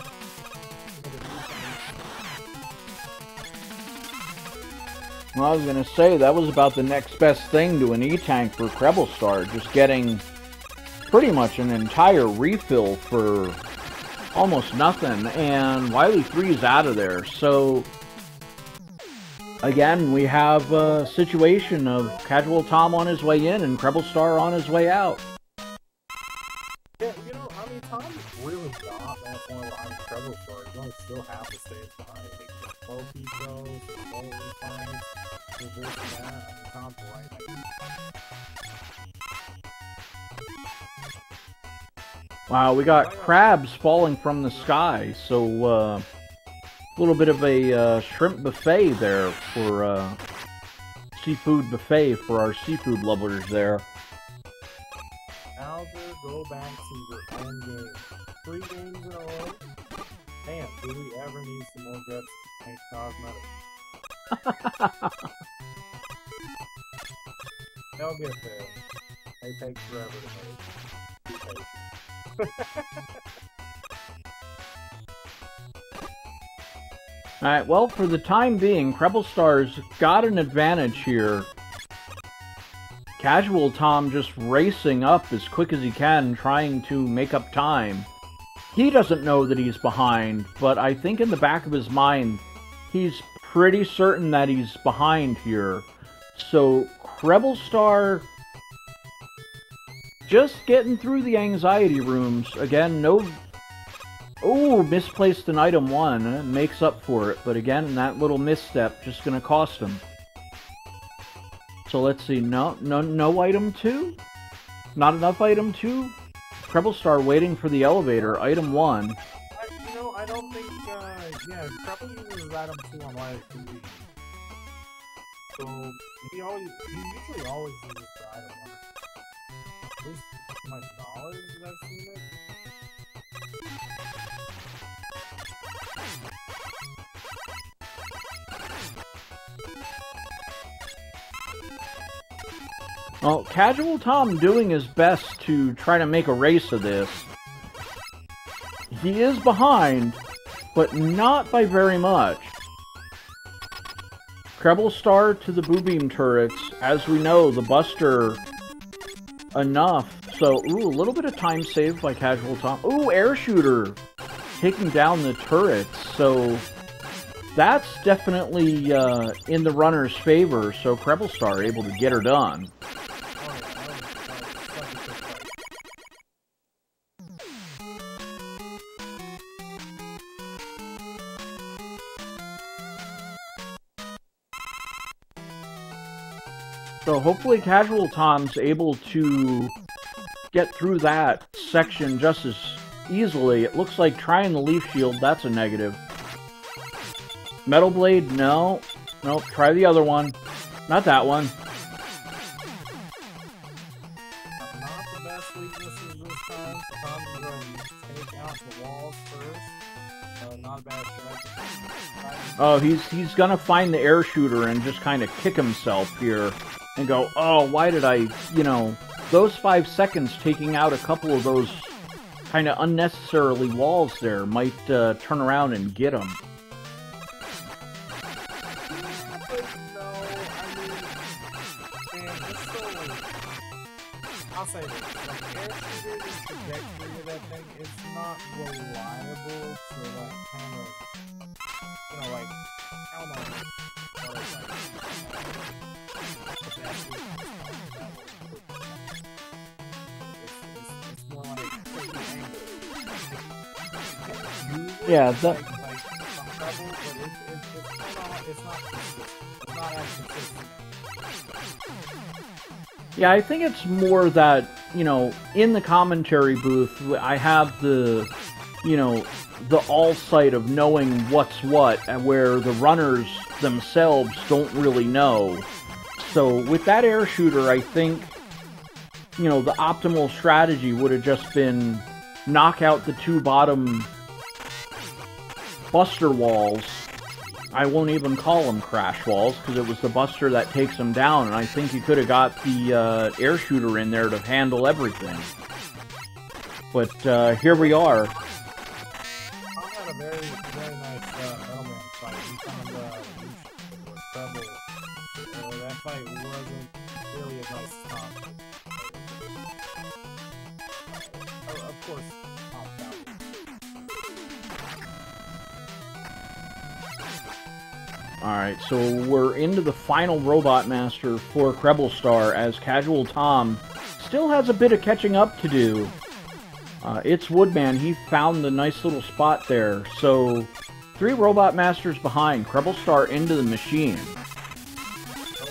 Well, I was going to say, that was about the next best thing to an E-Tank for CrebleStar. Just getting pretty much an entire refill for almost nothing. And Wily 3 is out of there. So Again, we have a situation of Casual Tom on his way in and CrebleStar on his way out. Yeah, you know, I mean, Tom's really not that far behind CrebleStar. He's only still half a stage behind. He can 12 feet goes, 12 fights, this and that. I mean, Tom's right there. Wow, we got crabs falling from the sky, so a little bit of a shrimp buffet there for seafood buffet for our seafood lovers there. Now go back to your own game. 3 games in a row. Damn, do we ever need some more guts to paint cosmetics? They'll get there. They take forever to make. Be patient. Alright, well, for the time being, CrebleStar's got an advantage here. Casual Tom just racing up as quick as he can, trying to make up time. He doesn't know that he's behind, but I think in the back of his mind, he's pretty certain that he's behind here. So, CrebleStar just getting through the anxiety rooms. Again, no... Oh, misplaced an item 1. Makes up for it, but again, that little misstep just gonna cost him. So let's see, no item 2? Not enough item 2? CrebleStar waiting for the elevator, item 1. You know, I don't think, yeah, Treble uses item 2 on live TV. So, he usually always uses the item 1. At least to my knowledge that I've seen it. Well, Casual Tom doing his best to try to make a race of this. He is behind, but not by very much. CrebleStar to the Boo Beam turrets. As we know, the Buster enough. So, ooh, a little bit of time saved by Casual Tom. Ooh, Air Shooter taking down the turrets. So, that's definitely in the runner's favor. So, CrebleStar able to get her done. So hopefully Casual Tom's able to get through that section just as easily. It looks like trying the Leaf Shield, that's a negative. Metal Blade, no. Nope, try the other one. Not that one. Not the best weaknesses this time. Tom's going to take out the walls first. Not a bad strategy. Oh, he's gonna find the Air Shooter and just kind of kick himself here. And go, oh, why did I, you know, those 5 seconds taking out a couple of those kind of unnecessarily walls there might turn around and get him. I'll say this, like, Air Shooter's trajectory of that thing, it's not reliable, so, like, kind of, you know, like, I don't know, what is that? It's more like yeah, that. Yeah, I think it's more that, you know, in the commentary booth, I have the, you know, the all sight of knowing what's what, and where the runners themselves don't really know. So with that Air Shooter, I think, you know, the optimal strategy would have just been knock out the 2 bottom Buster walls. I won't even call them crash walls, because it was the Buster that takes them down, and I think you could have got the Air Shooter in there to handle everything. But here we are. I had a very, very nice Element fight. We found Treble. That fight wasn't really a nice top. Of course, top down. Alright, so we're into the final Robot Master for CrebleStar, as Casual Tom still has a bit of catching up to do. It's Woodman, he found the nice little spot there. So, 3 Robot Masters behind, CrebleStar into the machine.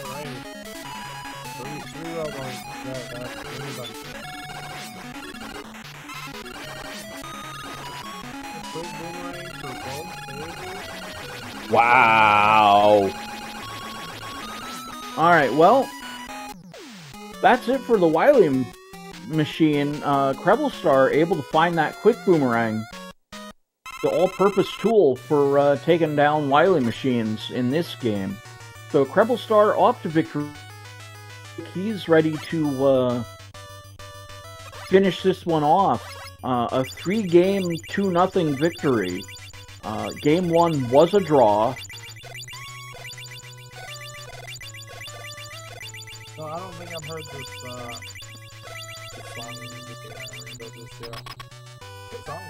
Alright. 3 robots. Everybody. Quick boomerang for both. Wow! Alright, well, that's it for the Wily machine. CrebleStar able to find that quick boomerang, the all-purpose tool for taking down Wily machines in this game. So CrebleStar off to victory. He's ready to finish this one off. A 3-game, 2-0 victory. Game 1 was a draw. No, I don't think I've heard this song just yet. Good song,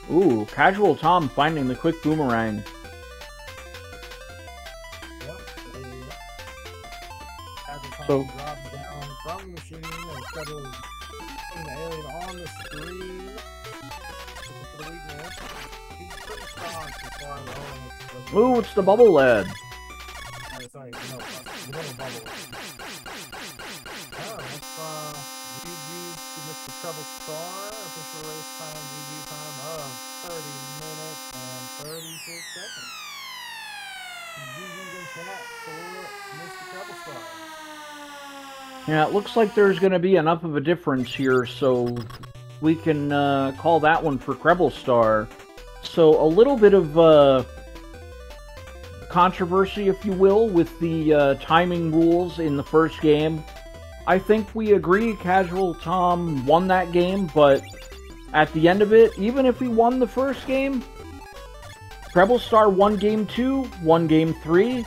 though. Ooh, Casual Tom finding the quick boomerang. Yep, there you go. Casual Tom So- drops down from the machine and settles the alien on the screen. Looking for the weakness. He's pretty strong so far in the hole. Ooh, it's the bubble lead. Sorry, no bubble. Alright, GG to Mr. CrebleStar. Official race time, GG time of 30 minutes and 36 seconds. GG's in chat for Mr. CrebleStar. Yeah, it looks like there's going to be enough of a difference here, so we can call that one for CrebleStar. So a little bit of controversy, if you will, with the timing rules in the first game. I think we agree Casual Tom won that game, but at the end of it, even if he won the first game, CrebleStar won Game 2, won Game 3,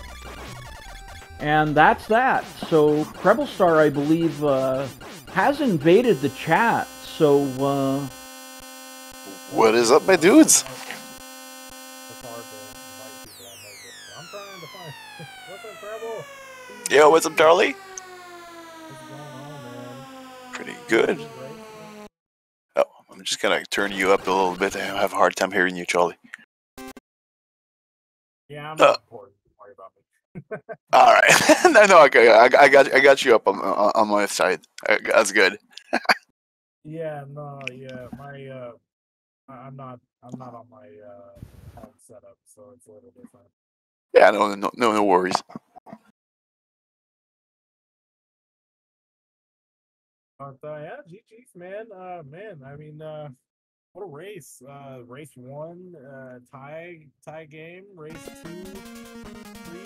and that's that. So CrebleStar, I believe, has invaded the chat, so... What is up, my dudes? It's hard to invite people on there, but I'm trying to find... What's up, Treble? Yo, what's up, Charlie? What's going on, man? Pretty good. Oh, I'm just gonna turn you up a little bit. I have a hard time hearing you, Charlie. Yeah, I'm not important. Don't worry about me. All right. no, okay, I got you up on my side. That's good. Yeah, no, yeah, my I'm not on my home setup, so it's a little different. Yeah, no worries. But yeah, GG's, man. Man, I mean, what a race! Race 1, tie game. Race 2, 3,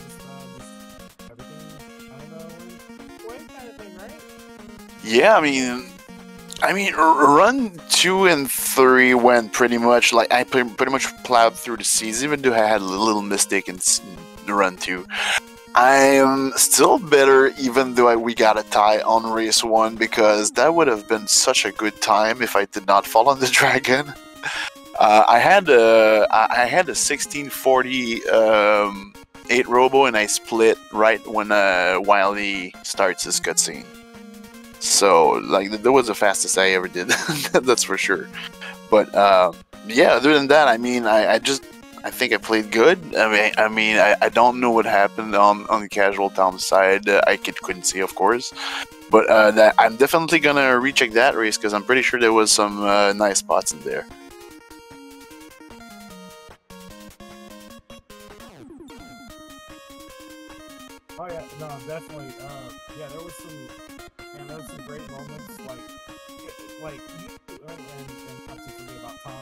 just everything kind of way kind of thing, right? Yeah, I mean, run 2 and 3 went pretty much like I pretty much plowed through the seas, even though I had a little mistake in the run 2. I'm still better, even though we got a tie on race 1, because that would have been such a good time if I did not fall on the dragon. I had a 1640 8 robo, and I split right when Wily starts his cutscene. So, like, that was the fastest I ever did. That's for sure. But yeah, other than that, I mean, I think I played good. I mean, I don't know what happened on the Casual Tom side. I couldn't see, of course. But I'm definitely gonna recheck that race, because I'm pretty sure there was some nice spots in there. Oh yeah, no, definitely. Yeah, there was some great moments, like you and not to forget about Tom.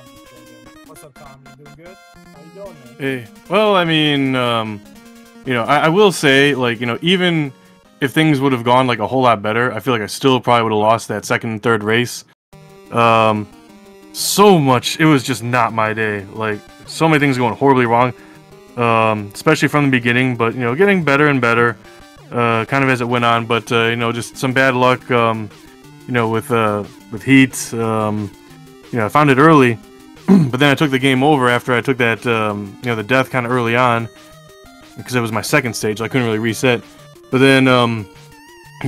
What's up, Tom? You doing good? How you doing, man? Hey, well, I mean, you know, I will say, like, you know, even if things would have gone like a whole lot better, I feel like I still probably would have lost that second and third race. So much, it was just not my day. Like, so many things going horribly wrong, especially from the beginning. But, you know, getting better and better, kind of as it went on. But you know, just some bad luck, you know, with heat. You know, I found it early. but then I took the game over after I took that, you know, the death kind of early on, because it was my second stage, so I couldn't really reset. But then,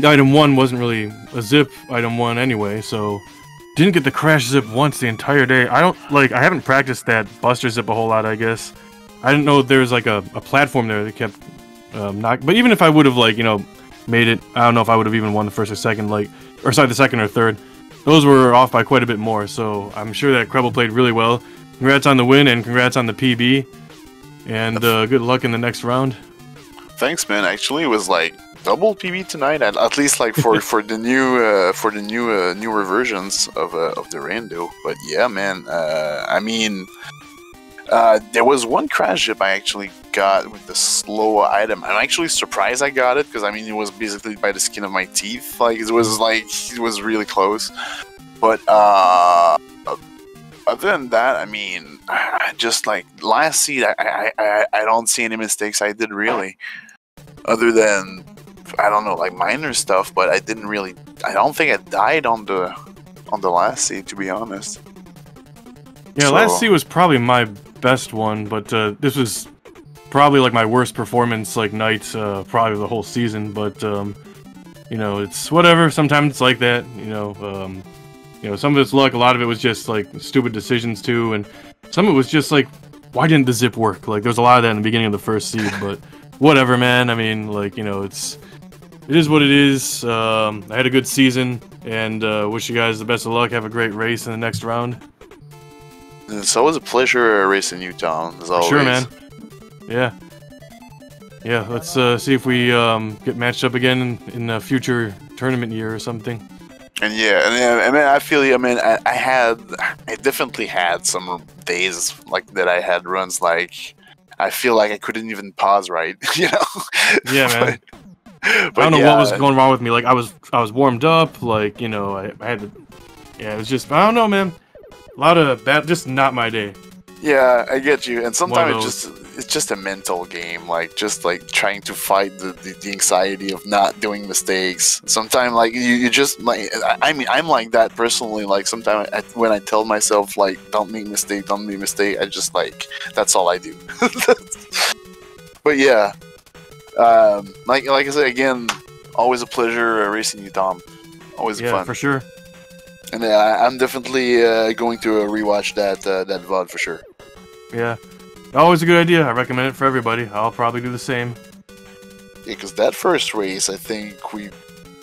item 1 wasn't really a zip item 1 anyway, so didn't get the crash zip once the entire day. I haven't practiced that buster zip a whole lot, I guess. I didn't know there was like a platform there that kept but even if I would have, like, you know, made it, I don't know if I would have even won the first or second, like, or sorry, the second or third. Those were off by quite a bit more, so I'm sure that Kreble played really well. Congrats on the win, and congrats on the PB, and good luck in the next round. Thanks, man. Actually, it was like double PB tonight, at least like for the newer versions of the Rando. But yeah, man. I mean, there was one crash zip I actually got with the slow item. I'm actually surprised I got it, because I mean, it was basically by the skin of my teeth. Like, it was really close. But other than that, I mean, just like last seed, I don't see any mistakes I did really, other than, I don't know, like minor stuff. But I didn't really. I don't think I died on the last seed, to be honest. Yeah, so, last seed was probably my best one, but this was probably like my worst performance, like night, probably the whole season. But you know, it's whatever. Sometimes it's like that. You know, some of it's luck. A lot of it was just like stupid decisions too, and some of it was just like, why didn't the zip work? Like, there was a lot of that in the beginning of the first seed, but whatever, man. I mean, like, you know, it is what it is. I had a good season, and wish you guys the best of luck. Have a great race in the next round. It's always a pleasure racing you, Tom, as always. Sure, man. Yeah. Yeah, let's see if we get matched up again in a future tournament year or something. And yeah, I mean, I feel you. I mean, I definitely had some days like that. I had runs like, I feel like I couldn't even pause right, you know? Yeah, man. But I don't know yeah, what was going wrong with me. Like, I was warmed up, like, you know, I had to, yeah, it was just, I don't know, man. A lot of bad, just not my day. Yeah, I get you. And sometimes it's just a mental game, like just like trying to fight the anxiety of not doing mistakes. Sometimes like you just like, I mean, I'm like that personally. Like sometimes when I tell myself like don't make mistake, I just like, that's all I do. But yeah, like I said again, always a pleasure racing you, Tom. Always fun. Yeah, for sure. And I'm definitely going to rewatch that VOD for sure. Yeah, always a good idea. I recommend it for everybody. I'll probably do the same. Yeah, because that first race, I think we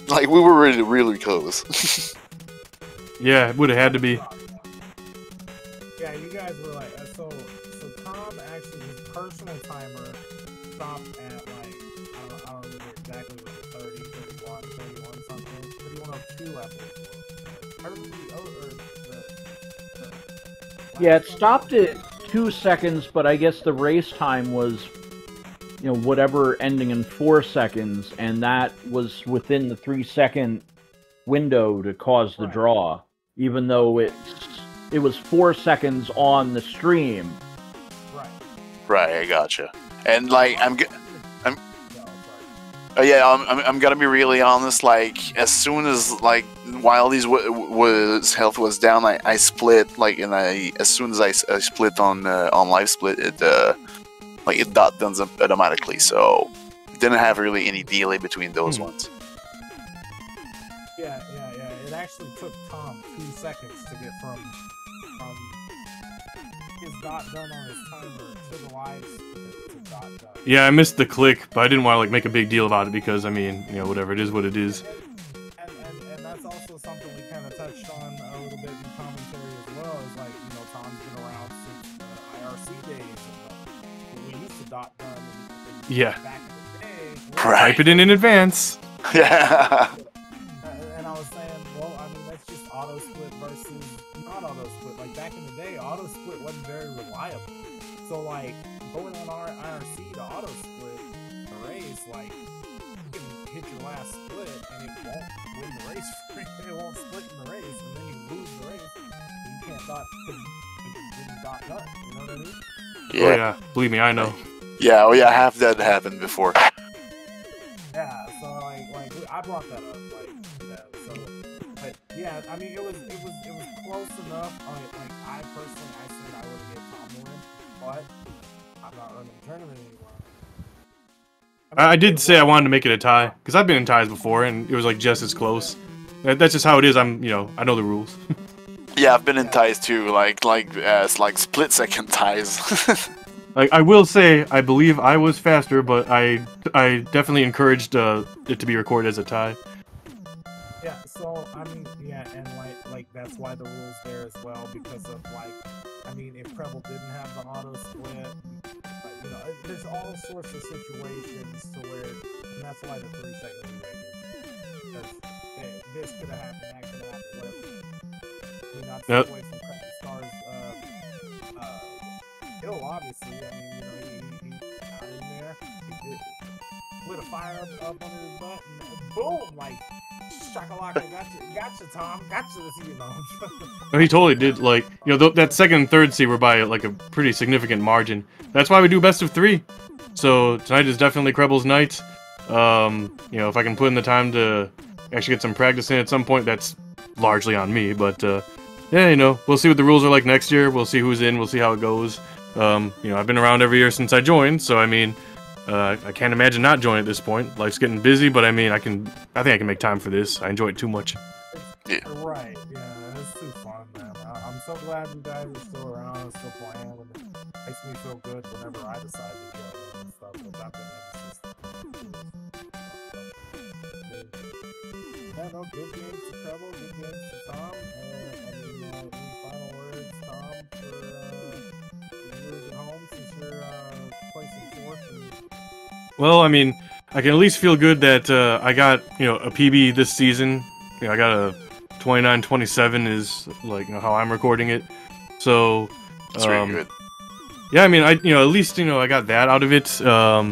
were really, really close. Yeah, it would have had to be. Yeah, you guys were like, so Tom actually, his personal timer stopped at like, I don't remember exactly what, 30, 31, 31 something, 3102 I think. Yeah, it stopped at 2 seconds, but I guess the race time was, you know, whatever ending in 4 seconds, and that was within the 3-second window to cause the draw, even though it was 4 seconds on the stream. Right, I gotcha. And like I'm gonna be really honest. Like as soon as like while his health was down, I split like, and as soon as I split on live split, it dot done automatically, so didn't have really any delay between those ones. Yeah. It actually took Tom 2 seconds to get from his dot done on his timer to the live split to dot done. Yeah, I missed the click, but I didn't want to like make a big deal about it because, I mean, you know, whatever, it is what it is. And that's also something we kind of touched on a little bit in commentary as well. Is like, you know, Tom's been around since the IRC days. And we used to dot done. Yeah. Back in the day. Right. Type it in advance. Yeah. And I was saying, well, I mean, that's just auto split versus not auto split. Like back in the day, auto split wasn't very reliable. So like going on our IRC to auto split a race, like you can hit your last split and it won't win the race. It won't split in the race, and then you lose the race. And you can't dot because you didn't dot done. You know what I mean? Yeah. Oh, yeah. Believe me, I know. Yeah. Oh yeah. I have that happen before. Yeah. So like I brought that up. Like yeah. So, but yeah, I mean it was close enough. Like I personally, I said what? I'm not running the tournament anymore. I did say I wanted to make it a tie because I've been in ties before and it was like just as close. That's just how it is. I know the rules. Yeah, I've been in ties too, like split second ties. Like I will say, I believe I was faster, but I definitely encouraged it to be recorded as a tie. Yeah, so I mean, yeah, and like that's why the rules there as well, because of like, I mean, if Preble didn't have the auto split, you know, there's all sorts of situations to where, and that's why the 3 second remake is, because this could have happened, that could have happened, whatever. I mean, not to take away from CrebleStar's skill, obviously. I mean, you know, he got in there, he did lit a fire up under his butt, and boom, like. Shakalaka, gotcha, Tom. Gotcha, you know. No, he totally did. Like, you know, that second and third seed were by like a pretty significant margin. That's why we do best of 3. So tonight is definitely Kreble's night. You know, if I can put in the time to actually get some practice in at some point, that's largely on me. But yeah, you know, we'll see what the rules are like next year. We'll see who's in. We'll see how it goes. You know, I've been around every year since I joined, so I mean. I can't imagine not joining at this point. Life's getting busy, but I mean, I think I can make time for this. I enjoy it too much. Yeah. Right, yeah, it's too fun, man. I'm so glad you guys are still around and still playing. And it makes me feel good whenever I decide to go and stuff. But I've been yeah, no, good games to Treble, good games to Tom. I mean, any final words, Tom, for viewers at home, since you're placing 4th and well, I mean, I can at least feel good that I got, you know, a PB this season. You know, I got a 29-27 is like, you know, how I'm recording it. So, that's really good. Yeah, I mean, at least, you know, I got that out of it. Yeah,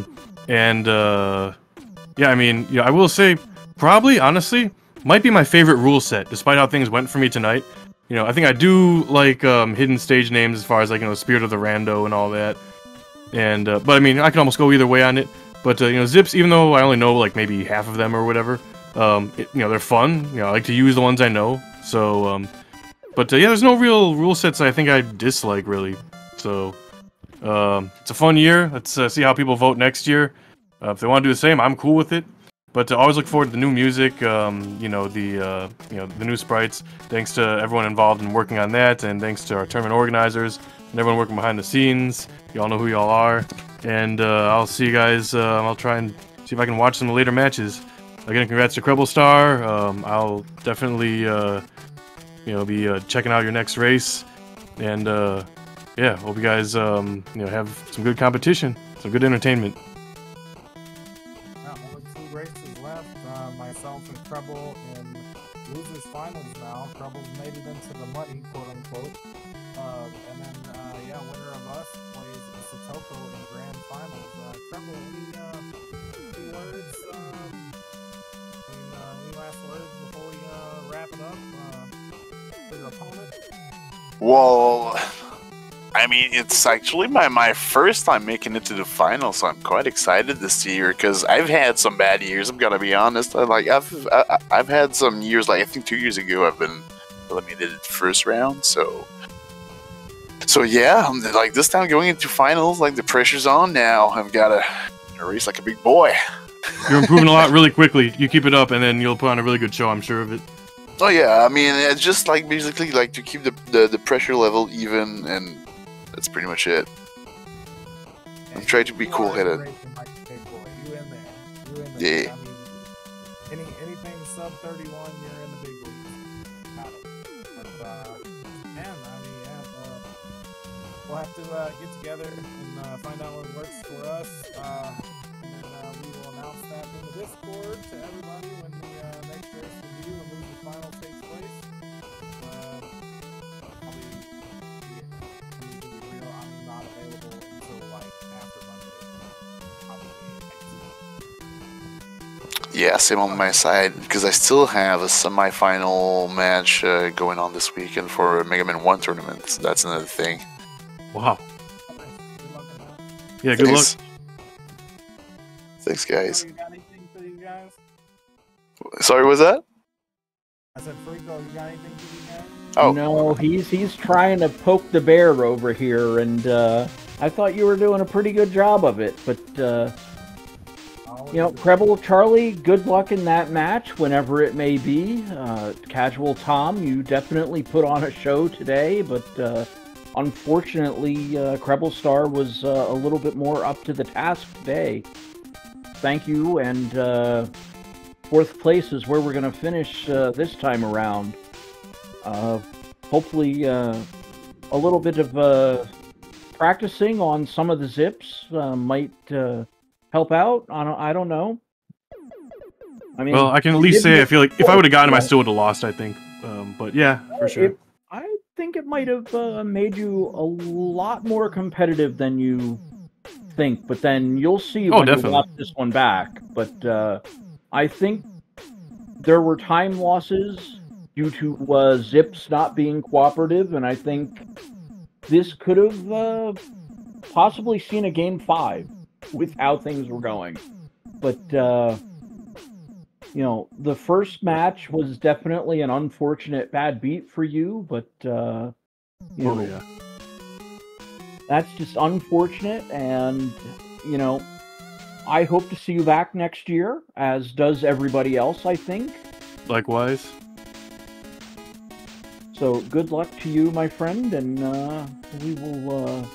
I mean, yeah, I will say, probably, honestly, might be my favorite rule set, despite how things went for me tonight. You know, I think I do like hidden stage names as far as like, you know, Spirit of the Rando and all that. And but I mean, I can almost go either way on it. But you know, zips, even though I only know like maybe half of them or whatever, you know, they're fun. You know, I like to use the ones I know. So, but yeah, there's no real rule sets I think I dislike really. So, it's a fun year. Let's see how people vote next year. If they want to do the same, I'm cool with it. But always look forward to the new music. You know, the new sprites. Thanks to everyone involved in working on that, and thanks to our tournament organizers and everyone working behind the scenes. Y'all know who y'all are. And I'll see you guys. I'll try and see if I can watch some later matches. Again, congrats to CrebleStar. I'll definitely, you know, be checking out your next race. And yeah, hope you guys, you know, have some good competition, some good entertainment. Only 2 races left. Myself and Treble in losers finals now. Treble's made it into the money, quote unquote. And then yeah, winner of us plays Satoko in grand finals. Treble, any words? Any last words before we wrap it up for your opponent? Well, I mean, it's actually my first time making it to the final, so I'm quite excited this year because I've had some bad years. I'm gonna be honest. I've had some years, like I think 2 years ago, I've been eliminated first round. So yeah, like this time going into finals, like the pressure's on now. I've got to race like a big boy. You're improving a lot really quickly. You keep it up, and then you'll put on a really good show. I'm sure of it. Oh yeah, I mean, it's just like basically like to keep the pressure level even, and that's pretty much it. I'm trying to be cool-headed. Yeah. I mean, anything sub 31, you're in the big leagues. But man, I mean, yeah, we'll have to get together and find out what works for us. And then we will announce that in the Discord to everybody when the next race review and losers final takes place. I'm not available until like after Monday. Yeah, same on my side, because I still have a semi-final match going on this weekend for Mega Man 1 tournament. So that's another thing. Wow. Yeah, good luck. Thanks, guys. You got anything for you guys? Sorry, was that? I said, Frico, you got anything for you guys? Oh. No, he's trying to poke the bear over here, and I thought you were doing a pretty good job of it, but Always you know, do. Creble Charlie, good luck in that match, whenever it may be. Casual Tom, you definitely put on a show today, but unfortunately, CrebleStar was a little bit more up to the task today. Thank you, and fourth place is where we're going to finish this time around. Hopefully, a little bit of practicing on some of the zips might help out. I don't know. I mean, Well, I can at you least did say I make feel like if I would have gotten him, I yeah. still would have lost, I think. But yeah, for sure. I think it might have made you a lot more competitive than you think, but then you'll see Oh, when you definitely. watch this one back. But I think there were time losses due to zips not being cooperative, and I think this could have possibly seen a game 5 with how things were going. But you know, the first match was definitely an unfortunate bad beat for you, but you know, yeah. that's just unfortunate, and you know, I hope to see you back next year, as does everybody else, I think. Likewise. So good luck to you, my friend, and we will.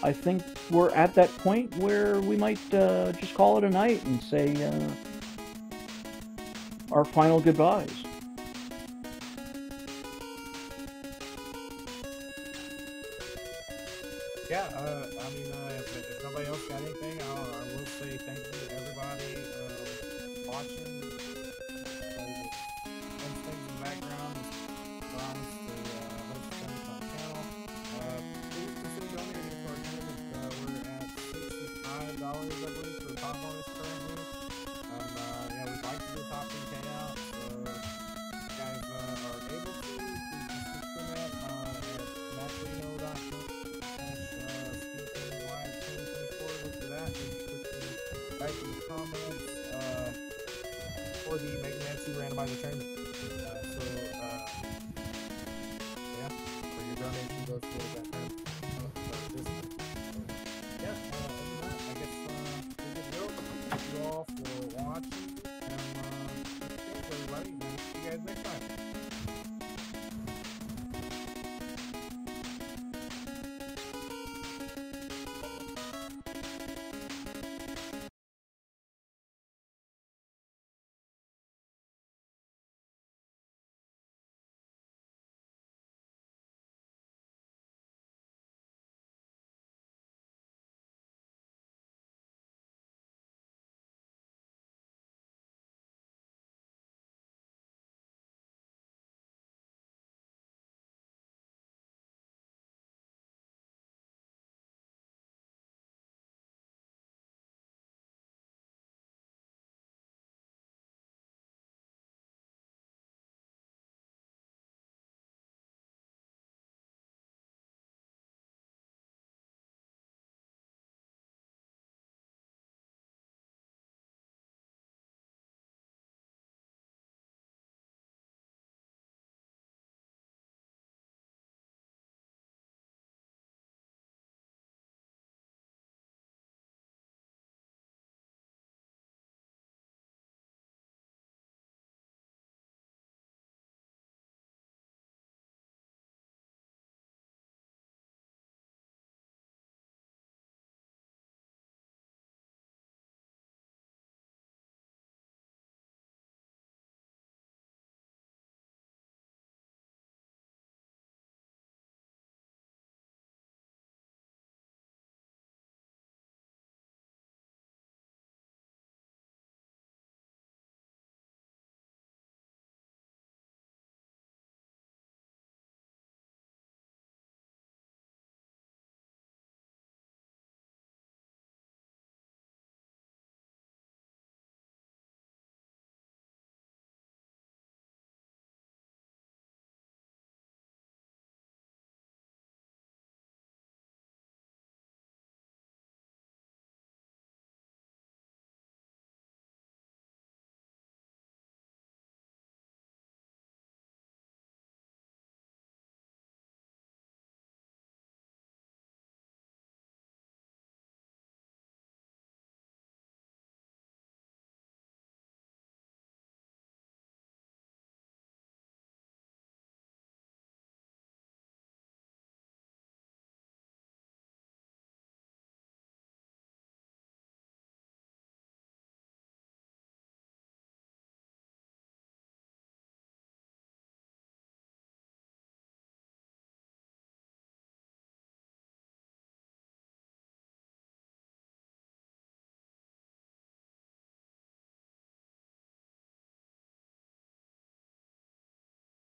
I think we're at that point where we might just call it a night and say our final goodbyes. Yeah, I mean, if nobody else got anything, I will say thank you to everybody watching. Some things in the background, promise to host things on the channel. Please consider donating to our channel. We're at $65, I believe, for the top bonus currently. Yeah, we'd like to do a top 10K out, so if you guys are able to, please assist in that at matchlino.com. Look for that. Back in the comments for the Mega Man 2 randomizer tournament. Yeah, for your donation goes towards that tournament. Yeah, other than that, I guess we're good to go. Thank you all